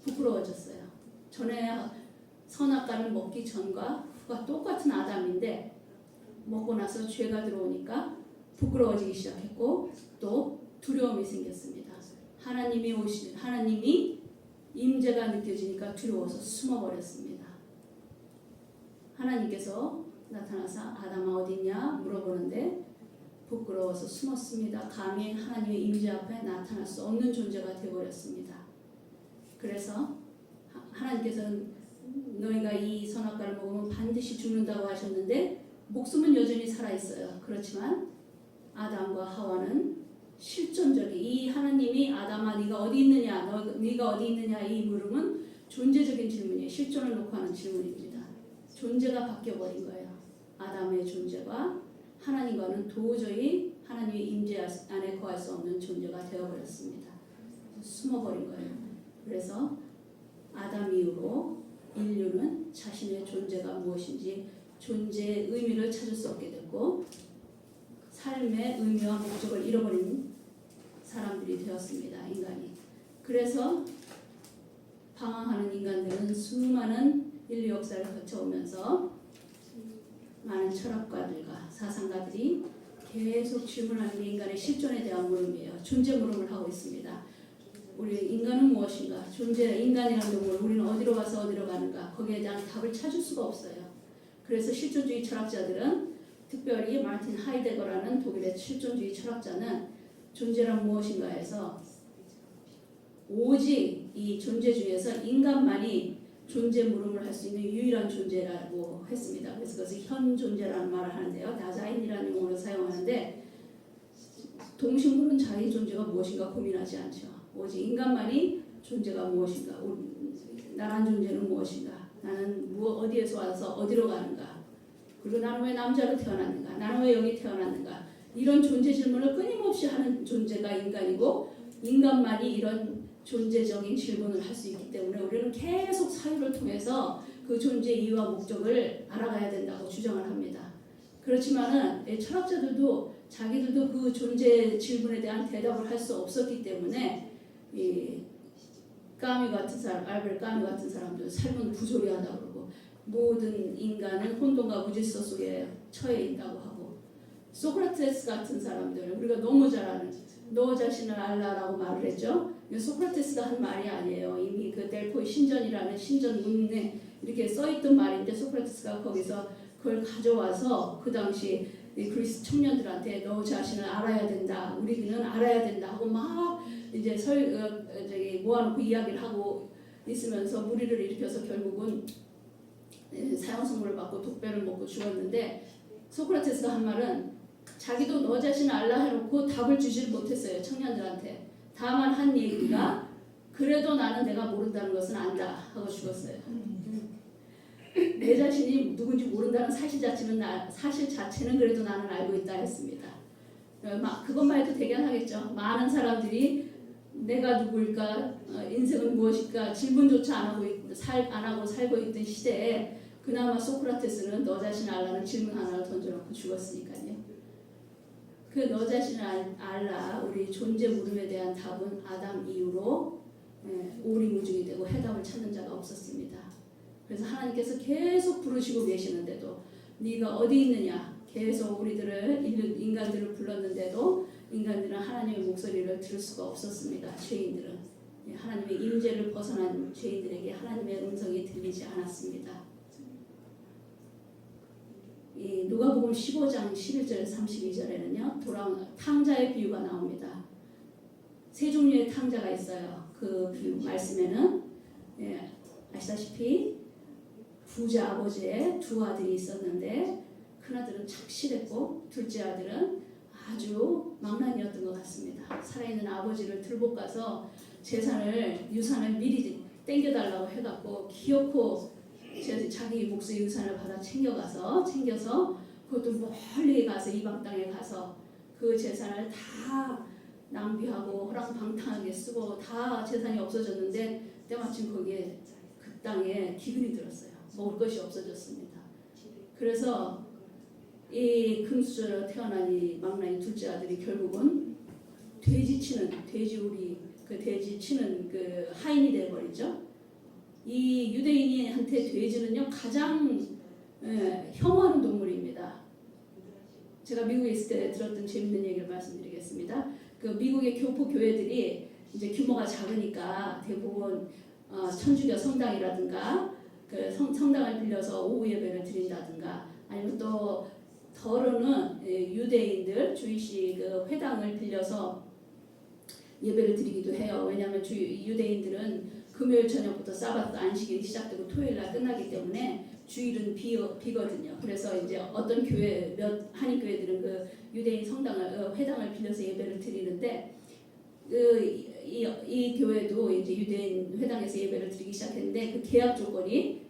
부끄러워졌어요. 전에 선악과를 먹기 전과 후가 똑같은 아담인데 먹고 나서 죄가 들어오니까 부끄러워지기 시작했고 또 두려움이 생겼습니다. 하나님이 임재가 느껴지니까 두려워서 숨어버렸습니다. 하나님께서 나타나서 아담아 어딨냐 물어보는데 부끄러워서 숨었습니다. 감히 하나님의 임재 앞에 나타날 수 없는 존재가 되어버렸습니다. 그래서 하나님께서는 너희가 이 선악과를 먹으면 반드시 죽는다고 하셨는데 목숨은 여전히 살아있어요. 그렇지만 아담과 하와는 실존적인 이 하나님이 아담아 네가 어디 있느냐 네가 어디 있느냐 이 물음은 존재적인 질문이에요. 실존을 놓고 하는 질문입니다. 존재가 바뀌어버린 거예요. 아담의 존재가 하나님과는 도저히 하나님의 임재 안에 거할 수 없는 존재가 되어버렸습니다. 숨어버린 거예요. 그래서 아담 이후로 인류는 자신의 존재가 무엇인지 존재의 의미를 찾을 수 없게 됐고 삶의 의미와 목적을 잃어버린 사람들이 되었습니다. 인간이. 그래서 방황하는 인간들은 수많은 인류 역사를 거쳐오면서 많은 철학가들과 사상가들이 계속 질문하는 게 인간의 실존에 대한 물음이에요. 존재 물음을 하고 있습니다. 우리 인간은 무엇인가? 인간이라는 동물 우리는 어디로 가서 어디로 가는가? 거기에 대한 답을 찾을 수가 없어요. 그래서 실존주의 철학자들은 특별히 마르틴 하이데거라는 독일의 실존주의 철학자는 존재란 무엇인가 해서 오직 이 존재 중에서 인간만이 존재 물음을 할 수 있는 유일한 존재라고 했습니다. 그래서 그것을 현 존재라는 말을 하는데요. 다자인이라는 용어를 사용하는데 동식물은 자기 존재가 무엇인가 고민하지 않죠. 오직 인간만이 존재가 무엇인가, 나란 존재는 무엇인가, 나는 어디에서 와서 어디로 가는가, 그리고 나는 왜 남자로 태어났는가, 나는 왜 여기 태어났는가, 이런 존재 질문을 끊임없이 하는 존재가 인간이고 인간만이 이런 존재적인 질문을 할 수 있기 때문에 우리는 계속 사유를 통해서 그 존재 이유와 목적을 알아가야 된다고 주장을 합니다. 그렇지만은 철학자들도 자기들도 그 존재 질문에 대한 대답을 할 수 없었기 때문에 이 까미 같은 사람, 알베르 까미 같은 사람들 삶은 부조리하다고 그러고 모든 인간은 혼돈과 무질서 속에 처해 있다고 하고 소크라테스 같은 사람들 우리가 너무 잘 아는 너 자신을 알라라고 말을 했죠. 소크라테스가 한 말이 아니에요. 이미 그 델포이 신전이라는 신전 문에 이렇게 써있던 말인데 소크라테스가 거기서 그걸 가져와서 그 당시 그리스 청년들한테 너 자신을 알아야 된다. 우리는 알아야 된다 하고 막 이제 모아놓고 이야기를 하고 있으면서 무리를 일으켜서 결국은 사형 선고를 받고 독배를 먹고 죽었는데 소크라테스가 한 말은 자기도 너 자신을 알라 해놓고 답을 주지를 못했어요. 청년들한테. 다만 한 얘기가 그래도 나는 내가 모른다는 것은 안다 하고 죽었어요. 내 자신이 누군지 모른다는 사실 자체는 그래도 나는 알고 있다 했습니다. 그것만 해도 대견하겠죠. 많은 사람들이 내가 누구일까, 인생은 무엇일까 질문조차 안 하고 살고 있던 시대에 그나마 소크라테스는 너 자신을 알라는 질문 하나를 던져놓고 죽었으니까요. 그 너 자신을 알라 우리 존재 물음에 대한 답은 아담 이후로 오리무중이 되고 해답을 찾는 자가 없었습니다. 그래서 하나님께서 계속 부르시고 계시는데도 네가 어디 있느냐 계속 인간들을 불렀는데도 인간들은 하나님의 목소리를 들을 수가 없었습니다. 죄인들은 하나님의 임재를 벗어난 죄인들에게 하나님의 음성이 들리지 않았습니다. 이 누가복음 15장 11절 32절에는요 탕자의 비유가 나옵니다. 세 종류의 탕자가 있어요. 그 비유 말씀에는 아시다시피 부자 아버지의 두 아들이 있었는데 큰아들은 착실했고 둘째 아들은 아주 망난이었던 것 같습니다. 살아있는 아버지를 들볶아서 유산을 미리 땡겨달라고 해갖고 기어코 자기 몫의 유산을 받아 챙겨서 그것도 멀리 가서 이방 땅에 가서 그 재산을 다 낭비하고 허랑방탕하게 쓰고 다 재산이 없어졌는데 때마침 거기에 그 땅에 기근이 들었어요. 먹을 것이 없어졌습니다. 그래서 이 금수저로 태어난 이 망나니 둘째 아들이 결국은 돼지 치는 그 하인이 되어버리죠. 이 유대인한테 돼지는요 가장 혐오하는 동물입니다. 제가 미국에 있을 때 들었던 재밌는 얘기를 말씀드리겠습니다. 그 미국의 교포 교회들이 이제 규모가 작으니까 대부분 천주교 성당이라든가 그 성당을 빌려서 오후 예배를 드린다든가 아니면 또 더러는 유대인들 주이시 그 회당을 빌려서 예배를 드리기도 해요. 왜냐하면 유대인들은 금요일 저녁부터 사바트 안식일이 시작되고 토요일 날 끝나기 때문에 주일은 비거든요. 그래서 이제 어떤 한인 교회들은 그 유대인 회당을 빌려서 예배를 드리는데 이 교회도 이제 유대인 회당에서 예배를 드리기 시작했는데 그 계약 조건이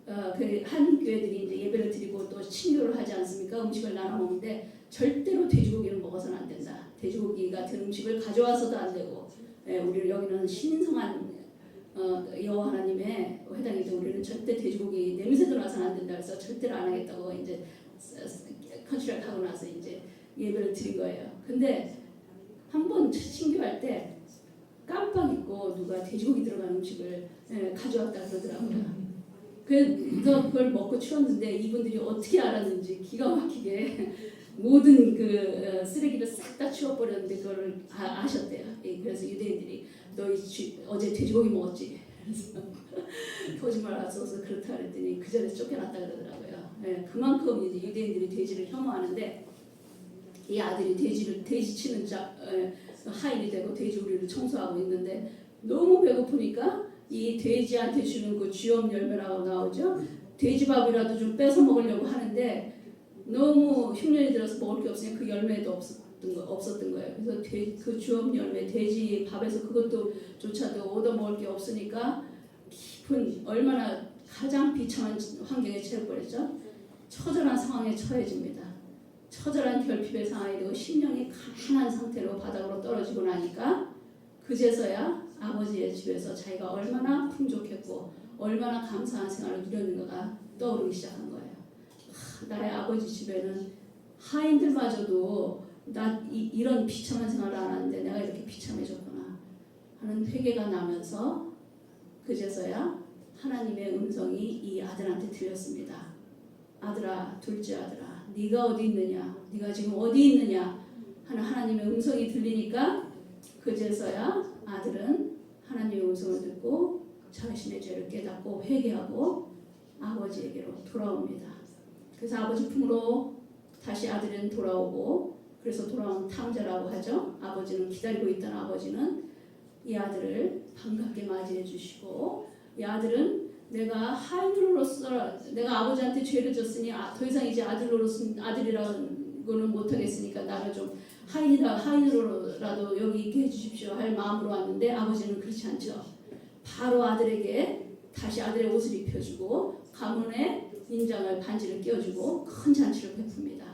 그 한인 교회들이 이제 예배를 드리고 또 친교를 하지 않습니까? 음식을 나눠 먹는데 절대로 돼지고기를 먹어서는 안 된다. 돼지고기 같은 음식을 가져와서도 안 되고 우리 여기는 신성한 여호와 하나님의 회당인데 우리는 절대 돼지고기 냄새도 나서는 안 된다. 그래서 절대로 안 하겠다고 이제 컨트랙 하고 나서 이제 예배를 드린 거예요. 근데 한번 친교할 때 깜빡 잊고 누가 돼지고기 들어간 음식을 가져왔다 그러더라고요. 그걸 먹고 치웠는데 이분들이 어떻게 알았는지 기가 막히게 모든 그 쓰레기를 싹 다 치워버렸는데 그걸 아셨대요. 그래서 유대인들이 너 어제 돼지고기 먹었지? 그래서 거짓말 안 써서 그렇다 그랬더니 그 전에 쫓겨났다 그러더라고요. 그만큼 이제 유대인들이 돼지를 혐오하는데 이 아들이 돼지 치는 하인이 되고 돼지 우리를 청소하고 있는데 너무 배고프니까 이 돼지한테 주는 그 쥐엄 열매라고 나오죠. 돼지밥이라도 좀 뺏어 먹으려고 하는데 너무 흉년이 들어서 먹을 게 없으니 그 열매도 없었던 거예요. 그래서 그 쥐엄 열매 돼지 밥에서 그것도 조차도 얻어 먹을 게 없으니까 깊은 얼마나 가장 비참한 환경에 처해버렸죠. 처절한 상황에 처해집니다. 처절한 결핍의 상황이 되고 심령이 가난한 상태로 바닥으로 떨어지고 나니까 그제서야 아버지의 집에서 자기가 얼마나 풍족했고 얼마나 감사한 생활을 누렸는가가 떠오르기 시작한 거예요. 나의 아버지 집에는 하인들마저도 이런 비참한 생활을 안 하는데 내가 이렇게 비참해졌구나 하는 회개가 나면서 그제서야 하나님의 음성이 이 아들한테 들렸습니다. 아들아, 둘째 아들아, 네가 어디 있느냐? 네가 지금 어디 있느냐? 하는 하나님의 음성이 들리니까 그제서야 아들은 하나님의 음성을 듣고 자신의 죄를 깨닫고 회개하고 아버지에게로 돌아옵니다. 그래서 아버지 품으로 다시 아들은 돌아오고 그래서 돌아온 탕자라고 하죠. 아버지는 기다리고 있던 아버지는 이 아들을 반갑게 맞이해 주시고 이 아들은 내가 하인으로서 내가 아버지한테 죄를 졌으니 더 이상 이제 아들이라고는 못하겠으니까 나를 좀 하인으로라도 여기 있게 해주십시오 할 마음으로 왔는데 아버지는 그렇지 않죠. 바로 아들에게 다시 아들의 옷을 입혀주고 가문의 인장을 반지를 끼워주고 큰 잔치를 베풉니다.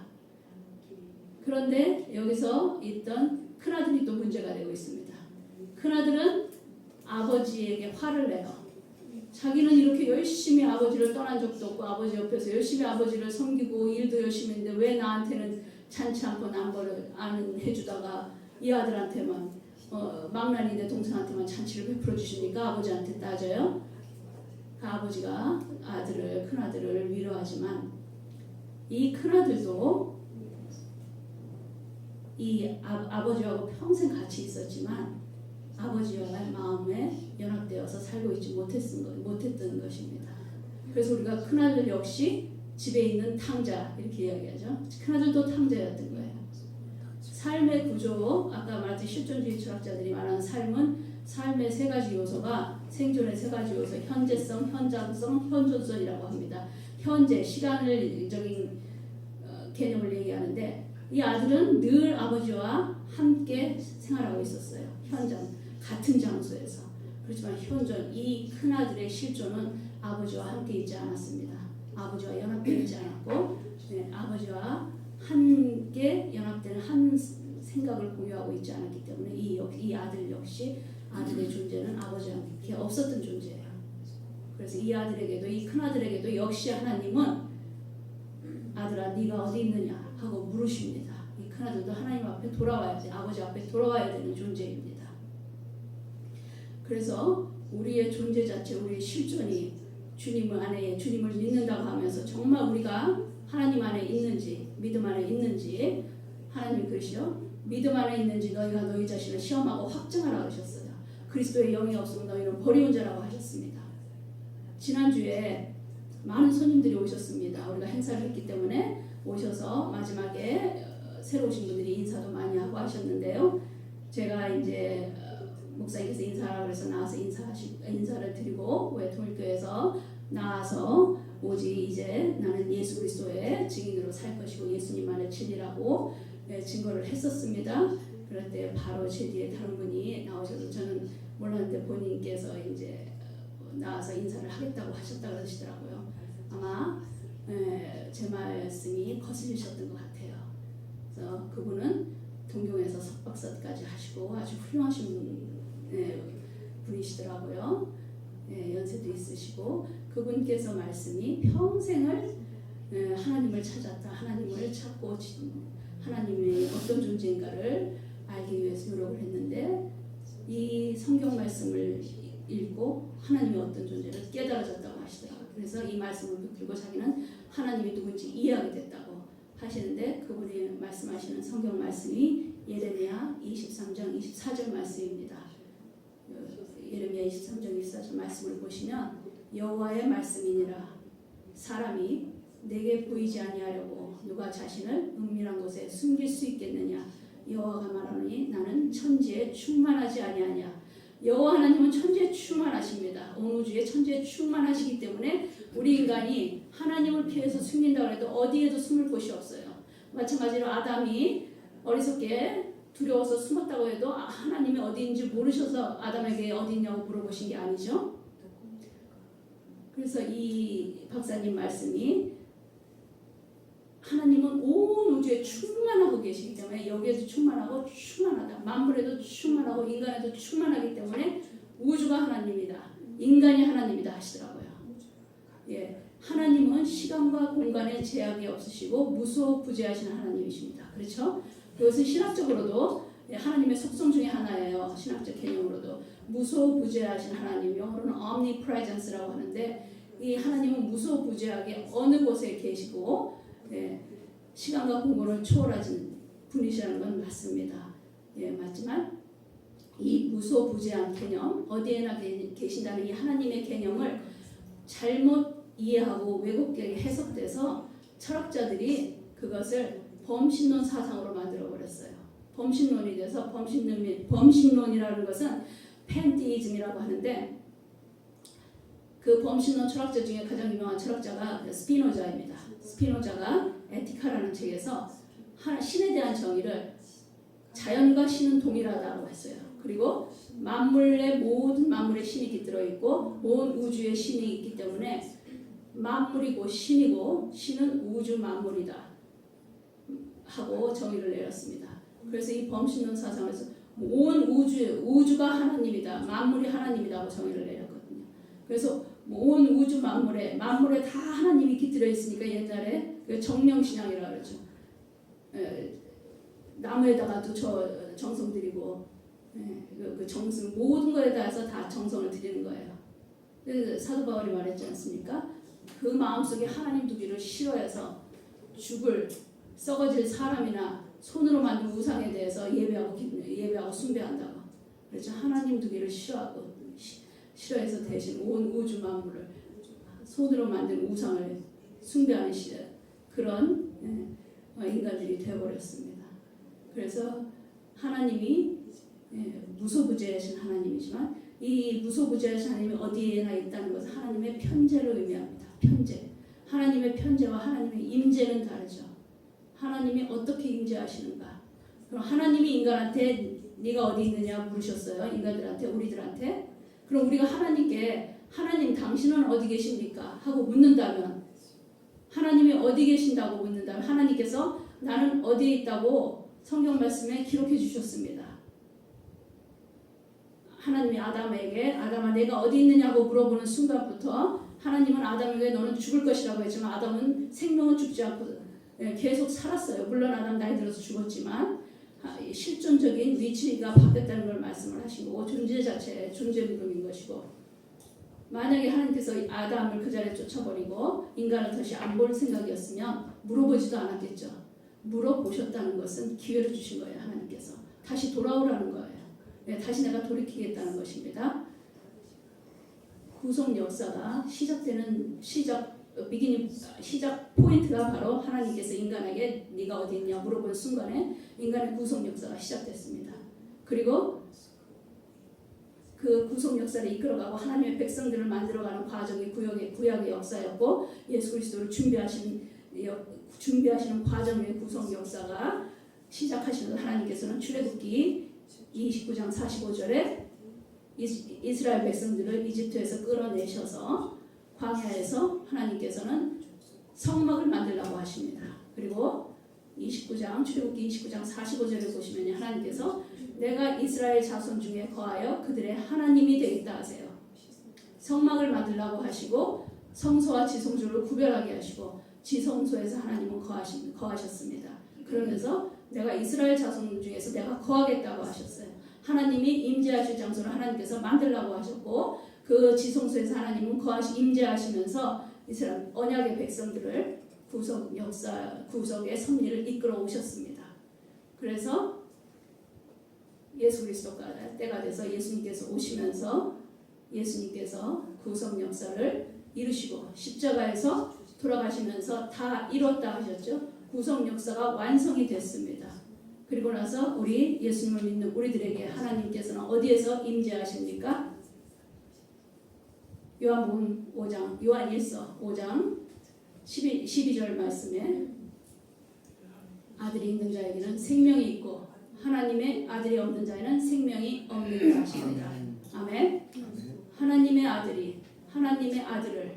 그런데 여기서 있던 큰아들이 또 문제가 되고 있습니다. 큰아들은 아버지에게 화를 내요. 자기는 이렇게 열심히 아버지를 떠난 적도 없고 아버지 옆에서 열심히 아버지를 섬기고 일도 열심히 했는데 왜 나한테는 찬치 않고 남벌을 안 해주다가 이 아들한테만 망나니인데 동생한테만 잔치를 베풀어 주시니까 아버지한테 따져요. 그 아버지가 큰아들을 위로하지만 이 큰아들도 이 아버지하고 평생 같이 있었지만 아버지와의 마음에 연합되어서 살고 있지 못했던 것입니다. 그래서 우리가 큰아들 역시 집에 있는 탕자 이렇게 이야기하죠. 큰아들도 탕자였던 거예요. 삶의 구조, 아까 말했듯이 실존주의 철학자들이 말하는 삶의 세 가지 요소가 생존의 세 가지 요소, 현재성, 현장성, 현존성이라고 합니다. 현재, 시간을적인 개념을 얘기하는데 이 아들은 늘 아버지와 함께 생활하고 있었어요. 현장, 같은 장소에서. 그렇지만 현존, 이 큰아들의 실존은 아버지와 함께 있지 않았습니다. 아버지와 연합되어 있지 않았고 아버지와 함께 연합되는 한 생각을 공유하고 있지 않았기 때문에 이 아들 역시 아들의 존재는 아버지와 함께 없었던 존재예요. 그래서 이 아들에게도 이 큰아들에게도 역시 하나님은 아들아 네가 어디 있느냐 하고 물으십니다. 이 큰아들도 하나님 앞에 돌아와야지 아버지 앞에 돌아와야 되는 존재입니다. 그래서 우리의 존재 자체 우리의 실존이 주님을 믿는다고 하면서 정말 우리가 하나님 안에 있는지 믿음 안에 있는지 하나님이 그러시죠. 믿음 안에 있는지 너희가 너희 자신을 시험하고 확증하라 그러셨어요. 그리스도의 영이 없으면 너희는 버리운 자라고 하셨습니다. 지난주에 많은 손님들이 오셨습니다. 우리가 행사를 했기 때문에 오셔서 마지막에 새로 오신 분들이 인사도 많이 하고 하셨는데요. 제가 이제 목사님께서 인사하라고 해서 나와서 인사를 드리고 왜 통일교에서 나와서 오직 이제 나는 예수 그리스도의 증인으로 살 것이고 예수님만을 진리라고 증거를 했었습니다. 그럴 때 바로 제 뒤에 다른 분이 나오셔서 저는 몰랐는데 본인께서 이제 나와서 인사를 하겠다고 하셨다고 하시더라고요. 아마 제 말씀이 거슬리셨던 것 같아요. 그래서 그분은 동경에서 석박사까지 하시고 아주 훌륭하신 분이시더라고요. 연세도 있으시고 그분께서 말씀이 평생을 하나님을 찾았다. 하나님을 찾고 하나님의 어떤 존재인가를 알기 위해서 노력을 했는데 이 성경 말씀을 읽고 하나님의 어떤 존재를 깨달아졌다고 하시더라고요. 그래서 이 말씀을 붙들고 자기는 하나님이 누군지 이해하게 됐다고 하시는데 그분이 말씀하시는 성경 말씀이 예레미야 23장 24절 말씀입니다. 예레미야 23장 24절 말씀을 보시면 여호와의 말씀이니라 사람이 내게 보이지 아니하려고 누가 자신을 은밀한 곳에 숨길 수 있겠느냐 여호와가 말하노니 나는 천지에 충만하지 아니하냐 여호와 하나님은 천지에 충만하십니다. 온 우주에 천지에 충만하시기 때문에 우리 인간이 하나님을 피해서 숨긴다고 해도 어디에도 숨을 곳이 없어요. 마찬가지로 아담이 어리석게 두려워서 숨었다고 해도 하나님이 어디인지 모르셔서 아담에게 어디 있냐고 물어보신 게 아니죠. 그래서 이 박사님 말씀이 하나님은 온 우주에 충만하고 계시기 때문에 여기에도 충만하고 충만하다. 만물에도 충만하고 인간에도 충만하기 때문에 우주가 하나님이다. 인간이 하나님이다 하시더라고요. 예, 하나님은 시간과 공간에 제약이 없으시고 무소부재하신 하나님이십니다. 그렇죠? 이것은 신학적으로도 하나님의 속성 중에 하나예요. 신학적 개념으로도 무소부재하신 하나님, 영어로는 omnipresence라고 하는데 이 하나님은 무소부재하게 어느 곳에 계시고 시간과 공간을 초월하신 분이시라는 건 맞습니다. 맞지만 이 무소부재한 개념, 어디에나 계신다는 이 하나님의 개념을 잘못 이해하고 왜곡되게 해석돼서 철학자들이 그것을 범신론 사상으로 만들어 버렸어요. 범신론이 돼서 범신론이라는 것은 팬티이즘이라고 하는데 그 범신론 철학자 중에 가장 유명한 철학자가 스피노자입니다. 스피노자가 에티카라는 책에서 신에 대한 정의를 자연과 신은 동일하다고 했어요. 그리고 모든 만물에 신이 깃들어 있고 온 우주에 신이 있기 때문에 만물이고 신이고 신은 우주 만물이다 하고 정의를 내렸습니다. 그래서 이 범신론 사상에서 온 우주가 하나님이다, 만물이 하나님이다 하고 정의를 내렸거든요. 그래서 온 우주 만물에 다 하나님이 깃들어 있으니까 옛날에 그 정령신앙이라고 그러죠. 나무에다가도 정성 드리고 그 정성 모든 거에 대해서 다 정성을 드리는 거예요. 사도 바울이 말했지 않습니까? 그 마음속에 하나님 두기를 싫어해서 죽을 썩어질 사람이나 손으로 만든 우상에 대해서 예배하고 숭배한다고. 그렇죠. 하나님 두기를 싫어해서 대신 온 우주 만물을 손으로 만든 우상을 숭배하는 그런 인간들이 되어버렸습니다. 그래서 하나님이 무소부재하신 하나님이지만 이 무소부재하신 하나님이 어디에나 있다는 것은 하나님의 편재를 의미합니다. 편재. 하나님의 편재와 하나님의 임재는 다르죠. 하나님이 어떻게 임재하시는가? 그럼 하나님이 인간한테 네가 어디 있느냐 물으셨어요. 인간들한테, 우리들한테. 그럼 우리가 하나님께 하나님 당신은 어디 계십니까? 하고 묻는다면 하나님이 어디 계신다고 묻는다면 하나님께서 나는 어디에 있다고 성경 말씀에 기록해 주셨습니다. 하나님이 아담아 내가 어디 있느냐고 물어보는 순간부터 하나님은 아담에게 너는 죽을 것이라고 했지만 아담은 생명은 죽지 않고 계속 살았어요. 물론 아담 나이 들어서 죽었지만 실존적인 위치가 바뀌었다는 걸 말씀을 하신 거고 존재 자체의 존재 부름인 것이고 만약에 하나님께서 아담을 그 자리에 쫓아버리고 인간을 다시 안 볼 생각이었으면 물어보지도 않았겠죠. 물어보셨다는 것은 기회를 주신 거예요. 하나님께서 다시 돌아오라는 거예요. 다시 내가 돌이키겠다는 것입니다. 구속 역사가 시작되는 시작 포인트가 바로 하나님께서 인간에게 네가 어디 있냐 물어본 순간에 인간의 구속 역사가 시작됐습니다. 그리고 그 구속 역사를 이끌어가고 하나님의 백성들을 만들어가는 과정이 구약의 역사였고 예수 그리스도를 준비하시는 과정의 구속 역사가 시작하시면서 하나님께서는 출애굽기 29장 45절에 이스라엘 백성들을 이집트에서 끌어내셔서 광야에서 하나님께서는 성막을 만들라고 하십니다. 그리고 출애굽기 29장 45절을 보시면 하나님께서 내가 이스라엘 자손 중에 거하여 그들의 하나님이 되겠다 하세요. 성막을 만들라고 하시고 성소와 지성소를 구별하게 하시고 지성소에서 하나님은 거하셨습니다. 그러면서 내가 이스라엘 자손 중에서 내가 거하겠다고 하셨어요. 하나님이 임재하실 장소를 하나님께서 만들라고 하셨고 그 지성소에서 하나님은 임재하시면서 이스라엘 언약의 백성들을 구속의 섭리를 이끌어 오셨습니다. 그래서 예수 그리스도가 때가 돼서 예수님께서 오시면서 예수님께서 구속 역사를 이루시고 십자가에서 돌아가시면서 다 이뤘다 하셨죠. 구속 역사가 완성이 됐습니다. 그리고 나서 우리 예수님을 믿는 우리들에게 하나님께서는 어디에서 임재하십니까? 요한복음 5장, 요한일서 5장 12절 말씀에 아들이 있는 자에게는 생명이 있고 하나님의 아들이 없는 자에는 생명이 없는 자십니다. 아멘. 하나님의 아들이 하나님의 아들을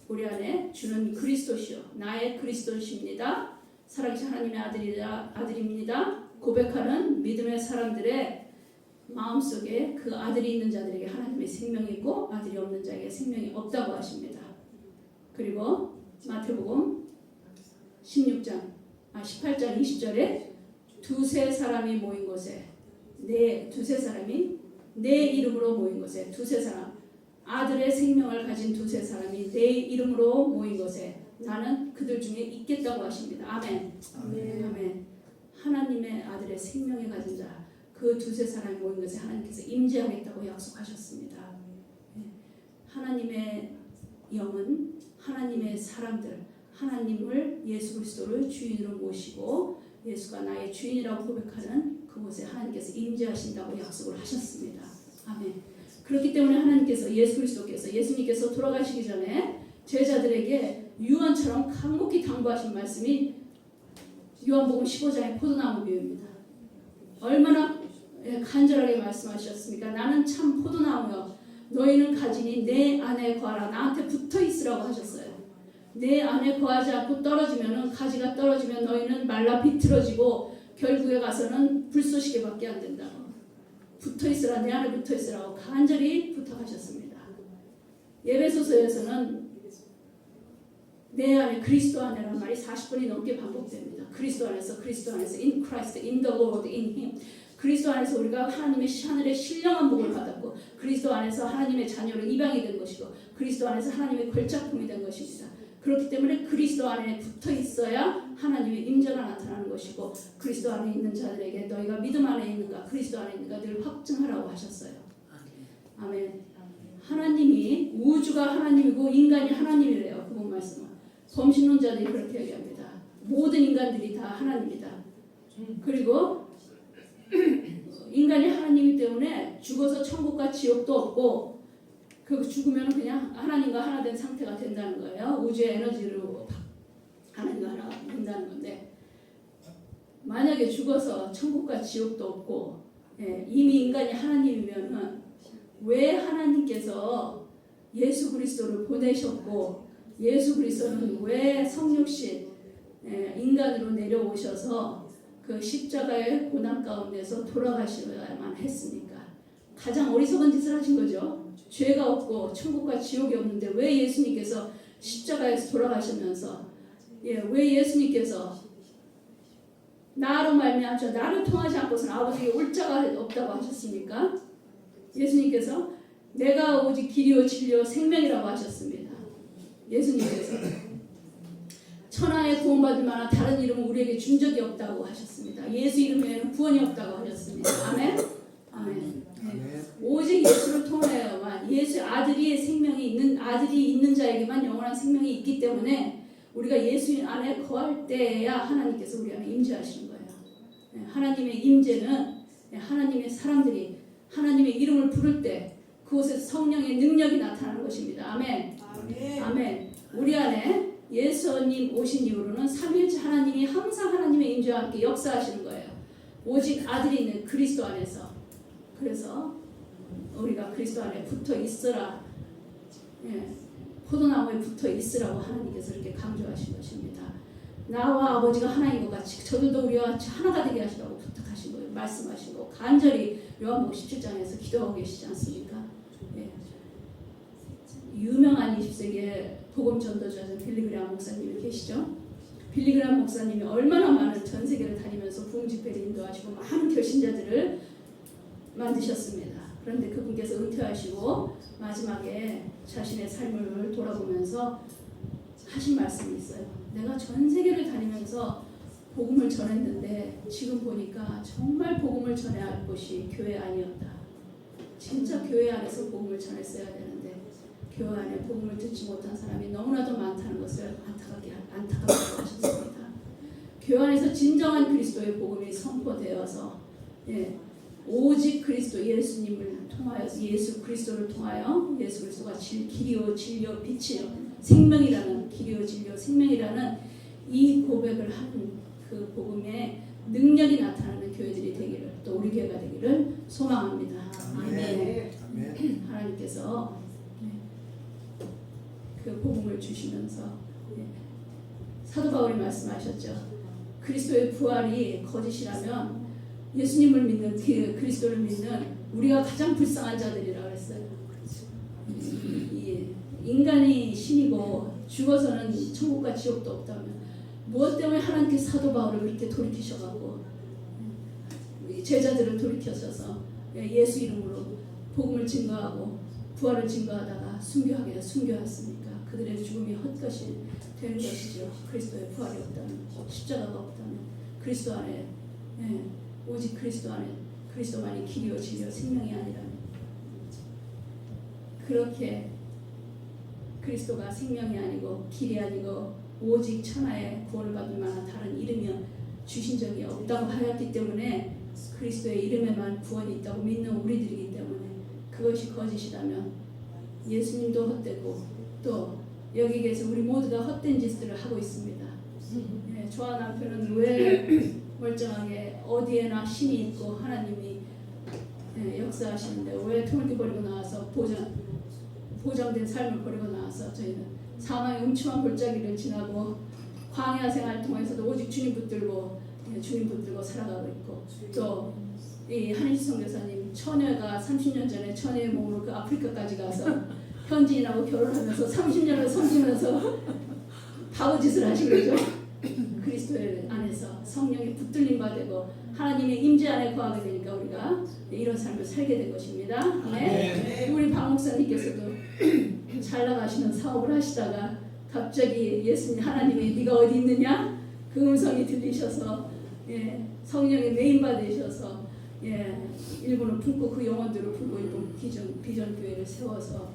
우리 안에 주는 그리스도시요 나의 그리스도십니다. 살아계신 하나님의 아들입니다. 고백하는 믿음의 사람들의 마음속에 그 아들이 있는 자들에게 하나님의 생명이 있고 아들이 없는 자에게 생명이 없다고 하십니다. 그리고 마태복음 18장 20절에 두세 사람이 모인 곳에 두세 사람이 내 이름으로 모인 곳에 두세 사람 아들의 생명을 가진 두세 사람이 내 이름으로 모인 것에 나는 그들 중에 있겠다고 하십니다. 아멘. 아멘. 하나님의 아들의 생명을 가진 자, 그 두세 사람이 모인 것에 하나님께서 임재하겠다고 약속하셨습니다. 하나님의 영은 하나님의 사람들, 하나님을 예수 그리스도를 주인으로 모시고 예수가 나의 주인이라고 고백하는 그곳에 하나님께서 임재하신다고 약속을 하셨습니다. 아멘. 그렇기 때문에 하나님께서 예수님께서 돌아가시기 전에 제자들에게 유언처럼 간곡히 당부하신 말씀이 요한복음 15장의 포도나무 비유입니다. 얼마나 간절하게 말씀하셨습니까? 나는 참 포도나무여 너희는 가지니 내 안에 거하라. 나한테 붙어 있으라고 하셨어요. 내 안에 거하지 않고 떨어지면은 가지가 떨어지면 너희는 말라 비틀어지고 결국에 가서는 불쏘시개밖에 안 된다고. 붙어 있으라, 내 안에 붙어 있으라고 간절히 부탁하셨습니다. 예배소서에서는 내 안에 그리스도 안에라는 말이 40번이 넘게 반복됩니다. 그리스도 안에서 in Christ, in the Lord, in Him. 그리스도 안에서 우리가 하나님의 하늘의 신령한 복을 받았고 그리스도 안에서 하나님의 자녀로 입양이 된 것이고 그리스도 안에서 하나님의 걸작품이 된 것입니다. 그렇기 때문에 그리스도 안에 붙어 있어야 하나님의 임재가 나타나는 것이고 그리스도 안에 있는 자들에게 너희가 믿음 안에 있는가 그리스도 안에 있는가 늘 확증하라고 하셨어요. 아멘. 하나님이 우주가 하나님이고 인간이 하나님이래요. 그분 말씀은. 범신론자들이 그렇게 얘기합니다. 모든 인간들이 다 하나님이다. 그리고 인간이 하나님이기 때문에 죽어서 천국과 지옥도 없고 그 죽으면 그냥 하나님과 하나 된 상태가 된다는 거예요. 우주의 에너지로 하나님과 하나 된다는 건데 만약에 죽어서 천국과 지옥도 없고 이미 인간이 하나님이면은 왜 하나님께서 예수 그리스도를 보내셨고 예수 그리스도는 왜 성육신 인간으로 내려오셔서 그 십자가의 고난 가운데서 돌아가셔야만 했습니까? 가장 어리석은 짓을 하신 거죠. 죄가 없고 천국과 지옥이 없는데 왜 예수님께서 십자가에서 돌아가시면서 왜 예수님께서 나로 말미암아 나를 통하지 않고서는 아버지에게 올 자가 없다고 하셨습니까? 예수님께서 내가 오직 길이요 진리요 생명이라고 하셨습니다. 예수님께서 천하에 구원받을 만한 다른 이름은 우리에게 준 적이 없다고 하셨습니다. 예수 이름 외에는 구원이 없다고 하셨습니다. 아멘. 아멘. 네. 오직 예수를 통하여만 예수 아들이 생명이 있는 아들이 있는 자에게만 영원한 생명이 있기 때문에 우리가 예수 안에 거할 때야 하나님께서 우리 안에 임재하시는 거예요. 하나님의 임재는 하나님의 사람들이 하나님의 이름을 부를 때 그곳에서 성령의 능력이 나타나는 것입니다. 아멘. 아멘. 아멘. 우리 안에 예수님 오신 이후로는 삼위일체 하나님이 항상 하나님의 임재와 함께 역사하시는 거예요. 오직 아들이 있는 그리스도 안에서. 그래서 우리가 그리스도 안에 붙어 있으라. 포도나무에 붙어 있으라고 하나님께서 이렇게 강조하신 것입니다. 나와 아버지가 하나인 것 같이 저들도 우리와 같이 하나가 되게 하시라고 부탁하신 거예요. 말씀하시고 간절히 요한복음 17장에서 기도하고 계시지 않습니까? 유명한 20세기의 복음 전도자죠. 빌리그레암 목사님이 계시죠. 빌리그레암 목사님이 얼마나 많은 전 세계를 다니면서 부흥 집회를 인도하시고 많은 결신자들을 만드셨습니다. 그런데 그분께서 은퇴하시고 마지막에 자신의 삶을 돌아보면서 하신 말씀이 있어요. 내가 전 세계를 다니면서 복음을 전했는데 지금 보니까 정말 복음을 전해야 할 곳이 교회 아니었다. 진짜 교회 안에서 복음을 전했어야 되는데 교회 안에 복음을 듣지 못한 사람이 너무나도 많다는 것을 안타깝게 하셨습니다. 교회 안에서 진정한 그리스도의 복음이 선포 선포되어서 오직 그리스도 예수님을 통하여서 예수 그리스도를 통하여 예수 그리스도가 길이요 진리요 빛이요 생명이라는 길이요 진리요 생명이라는 이 고백을 하는 그 복음의 능력이 나타나는 교회들이 되기를 또 우리 교회가 되기를 소망합니다. 아멘. 아멘. 하나님께서 그 복음을 주시면서 사도 바울이 말씀하셨죠. 그리스도의 부활이 거짓이라면 예수님을 믿는 그리스도를 믿는 우리가 가장 불쌍한 자들이라 그랬어요. 이 인간이 신이고 죽어서는 천국과 지옥도 없다면 무엇 때문에 하나님께 사도 바울을 그렇게 돌이키셔가고 제자들을 돌이켜셔서 예수 이름으로 복음을 증거하고 부활을 증거하다가 순교하였습니까? 그들의 죽음이 헛것이 되는 것이죠. 그리스도의 부활이 없다면, 십자가가 없다면, 그리스도 안에 오직 그리스도 안에 그리스도만이 길이요 진리요 생명이 아니라면 그렇게 그리스도가 생명이 아니고 길이 아니고 오직 천하에 구원을 받을 만한 다른 이름이 주신 적이 없다고 하였기 때문에 그리스도의 이름에만 구원이 있다고 믿는 우리들이기 때문에 그것이 거짓이라면 예수님도 헛되고 또 여기 계신 우리 모두가 헛된 짓들을 하고 있습니다. 저와 남편은 왜 멀쩡하게 어디에나 신이 있고 하나님이 역사하시는데 왜 통을 버리고 나와서 보장된 삶을 버리고 나와서 저희는 사망의 음침한 골짜기를 지나고 광야 생활을 통해서도 오직 주님 붙들고 살아가고 있고 또 이 한희수 선교사님 처녀가 30년 전에 처녀의 몸으로 그 아프리카까지 가서 현지인하고 결혼하면서 30년을 섬기면서 바보짓을 하신 거죠. 그리스도의 안에서 성령이 붙들림 받고 하나님의 임재 안에 거하게 되니까 우리가 이런 삶을 살게 된 것입니다. 네. 우리 박 목사님께서도 잘 나가시는 사업을 하시다가 갑자기 예수님 하나님이 네가 어디 있느냐 그 음성이 들리셔서 성령의 메인 받으셔서 일본을 품고 그 영혼들을 품고 일본 비전 교회를 세워서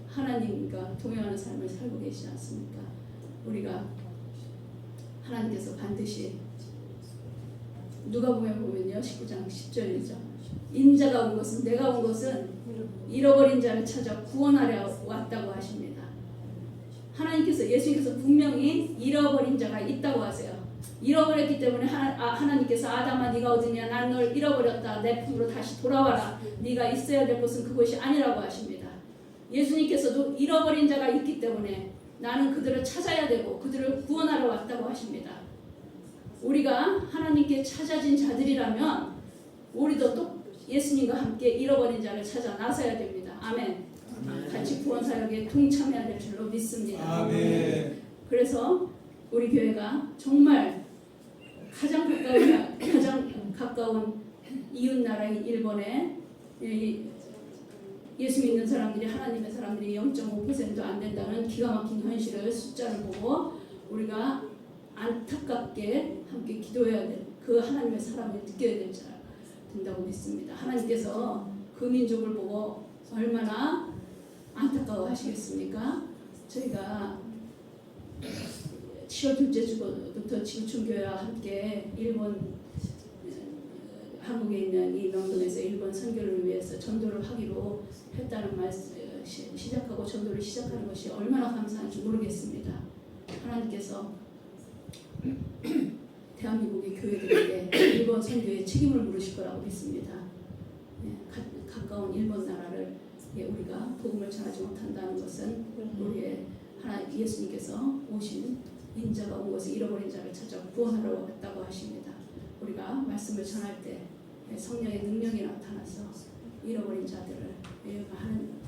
하나님과 동행하는 삶을 살고 계시지 않습니까? 우리가 하나님께서 반드시 누가복음에 보면요 19장 10절이죠. 인자가 온 것은 내가 온 것은 잃어버린 자를 찾아 구원하려 왔다고 하십니다. 하나님께서 예수님께서 분명히 잃어버린 자가 있다고 하세요. 잃어버렸기 때문에 하나님께서 아담아 네가 어디냐 난 널 잃어버렸다 내 품으로 다시 돌아와라 네가 있어야 될 곳은 그곳이 아니라고 하십니다. 예수님께서도 잃어버린 자가 있기 때문에 나는 그들을 찾아야 되고 그들을 구원하러 왔다고 하십니다. 우리가 하나님께 찾아진 자들이라면 우리도 또 예수님과 함께 잃어버린 자를 찾아 나서야 됩니다. 아멘. 같이 구원 사역에 동참해야 될 줄로 믿습니다. 아멘. 그래서 우리 교회가 정말 가장 가까운 이웃 나라인 일본에 예수 믿는 사람들이 하나님의 사람들이 0.5%도 안 된다는 기가 막힌 현실을 숫자를 보고 우리가 안타깝게 함께 기도해야 될 그 하나님의 사랑을 느껴야 된다고 믿습니다. 하나님께서 그 민족을 보고 얼마나 안타까워 하시겠습니까? 저희가 7월 둘째 주부터 지구촌교회와 함께 한국에 있는 이 명동에서 일본 선교를 위해서 전도를 하기로 했다는 말씀 시작하고 전도를 시작하는 것이 얼마나 감사한지 모르겠습니다. 하나님께서 대한민국의 교회들에게 일본 선교에 책임을 물으실 거라고 믿습니다. 가까운 일본 나라를 우리가 복음을 전하지 못한다는 것은 우리의 예수님께서 오신 인자가 온 것을 잃어버린 자를 찾아 구원하러 왔다고 하십니다. 우리가 말씀을 전할 때 성령의 능력이 나타나서 잃어버린 자들을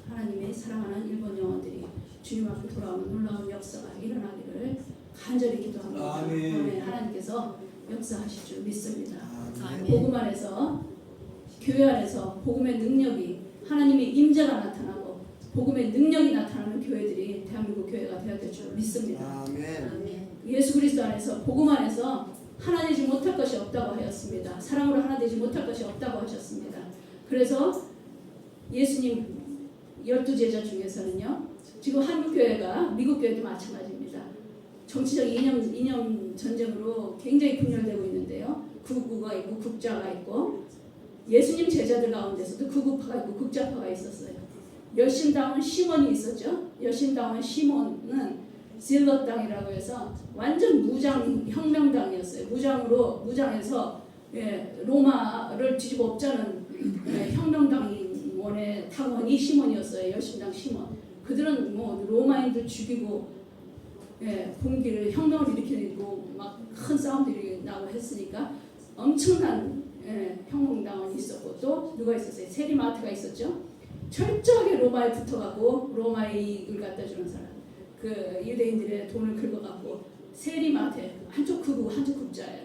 하나님의 사랑하는 일본 영혼들이 주님 앞에 돌아오는 놀라운 역사가 일어나기를 간절히 기도합니다. 아멘. 하나님께서 역사하실 줄 믿습니다. 아멘. 복음 안에서 교회 안에서 복음의 능력이 하나님의 임재가 나타나고 복음의 능력이 나타나는 교회들이 대한민국 교회가 되어야 될 줄 믿습니다. 아멘. 예수 그리스도 안에서 복음 안에서 하나 되지 못할 것이 없다고 하였습니다. 사랑으로 하나 되지 못할 것이 없다고 하셨습니다. 그래서 예수님 12제자 중에서는요. 지금 한국 교회가 미국 교회도 마찬가지입니다. 정치적 이념 전쟁으로 굉장히 분열되고 있는데요. 극우가 있고 극자가 있고 예수님 제자들 가운데서도 극우파가 있고 극자파가 있었어요. 열심당은 시몬이 있었죠. 열심당은 시몬은 질럿당이라고 해서 완전 무장 혁명당이었어요. 무장해서 로마를 뒤집어 엎자는 혁명당원의 당원이 시몬이었어요. 열심당 시몬. 그들은 뭐 로마인들 죽이고 공기를 혁명을 일으키고 막 큰 싸움들이 나고 했으니까 엄청난 혁명당원이 있었고 또 누가 있었어요? 세리마트가 있었죠. 철저하게 로마에 붙어가고 로마의 이익을 갖다 주는 사람. 그 유대인들의 돈을 긁어갖고 세리마테 한쪽 극우 한쪽 극자예요.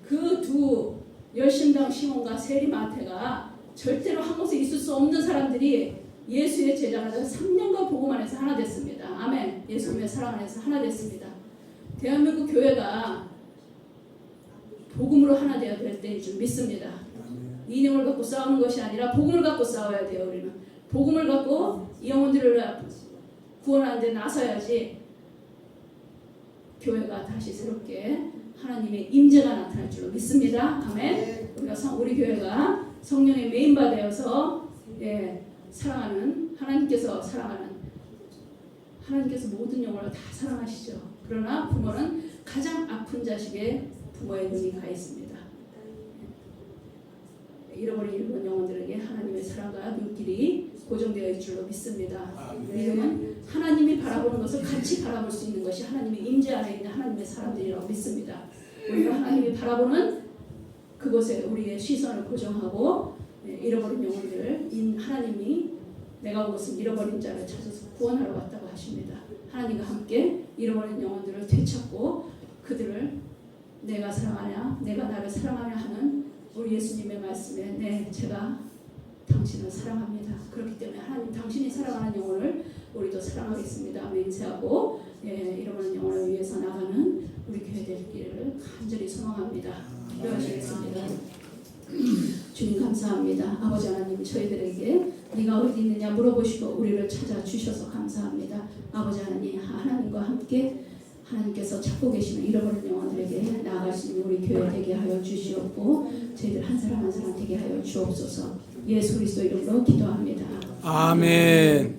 그 두 열심당 시몬과 세리마테가 절대로 한 곳에 있을 수 없는 사람들이 예수의 제자가 돼서 3년간 복음 안에서 하나 됐습니다. 아멘. 예수님의 사랑 안에서 하나 됐습니다. 대한민국 교회가 복음으로 하나 되어야 될 때인 줄 믿습니다. 이념을 갖고 싸우는 것이 아니라 복음을 갖고 싸워야 돼요. 우리는 복음을 갖고 영혼들을 구원하는 데 나서야지 교회가 다시 새롭게 하나님의 임재가 나타날 줄로 믿습니다. 아멘. 우리 교회가 성령의 메인바 되어서 사랑하는 하나님께서 모든 영혼을 다 사랑하시죠. 그러나 부모는 가장 아픈 자식의 부모의 눈이 가 있습니다. 잃어버린 일본 영혼들에게 하나님의 사랑과 눈길이 고정되어 있을 줄로 믿습니다. 믿음은 하나님이 바라보는 것을 같이 바라볼 수 있는 것이 하나님의 임재 안에 있는 하나님의 사람들이라고 믿습니다. 우리가 하나님이 바라보는 그곳에 우리의 시선을 고정하고 잃어버린 영혼들을 하나님이 내가 온 것은 잃어버린 자를 찾아서 구원하러 왔다고 하십니다. 하나님과 함께 잃어버린 영혼들을 되찾고 그들을 내가 사랑하냐 내가 나를 사랑하냐 하는 우리 예수님의 말씀에 제가 당신을 사랑합니다. 그렇기 때문에 하나님 당신이 사랑하는 영혼을 우리도 사랑하겠습니다. 맹세하고 잃어버린 영혼을 위해서 나가는 우리 교회 되기를 간절히 소망합니다. 기도하시겠습니다. 주님 감사합니다. 아버지 하나님 저희들에게 네가 어디 있느냐 물어보시고 우리를 찾아주셔서 감사합니다. 아버지 하나님 하나님과 함께 하나님께서 찾고 계시는 잃어버린 영혼들에게 나아갈 수 있는 우리 교회 되게 하여 주시옵고 저희들 한 사람 한 사람 되게 하여 주옵소서. 예수 그리스도 이름으로 기도합니다. 아멘.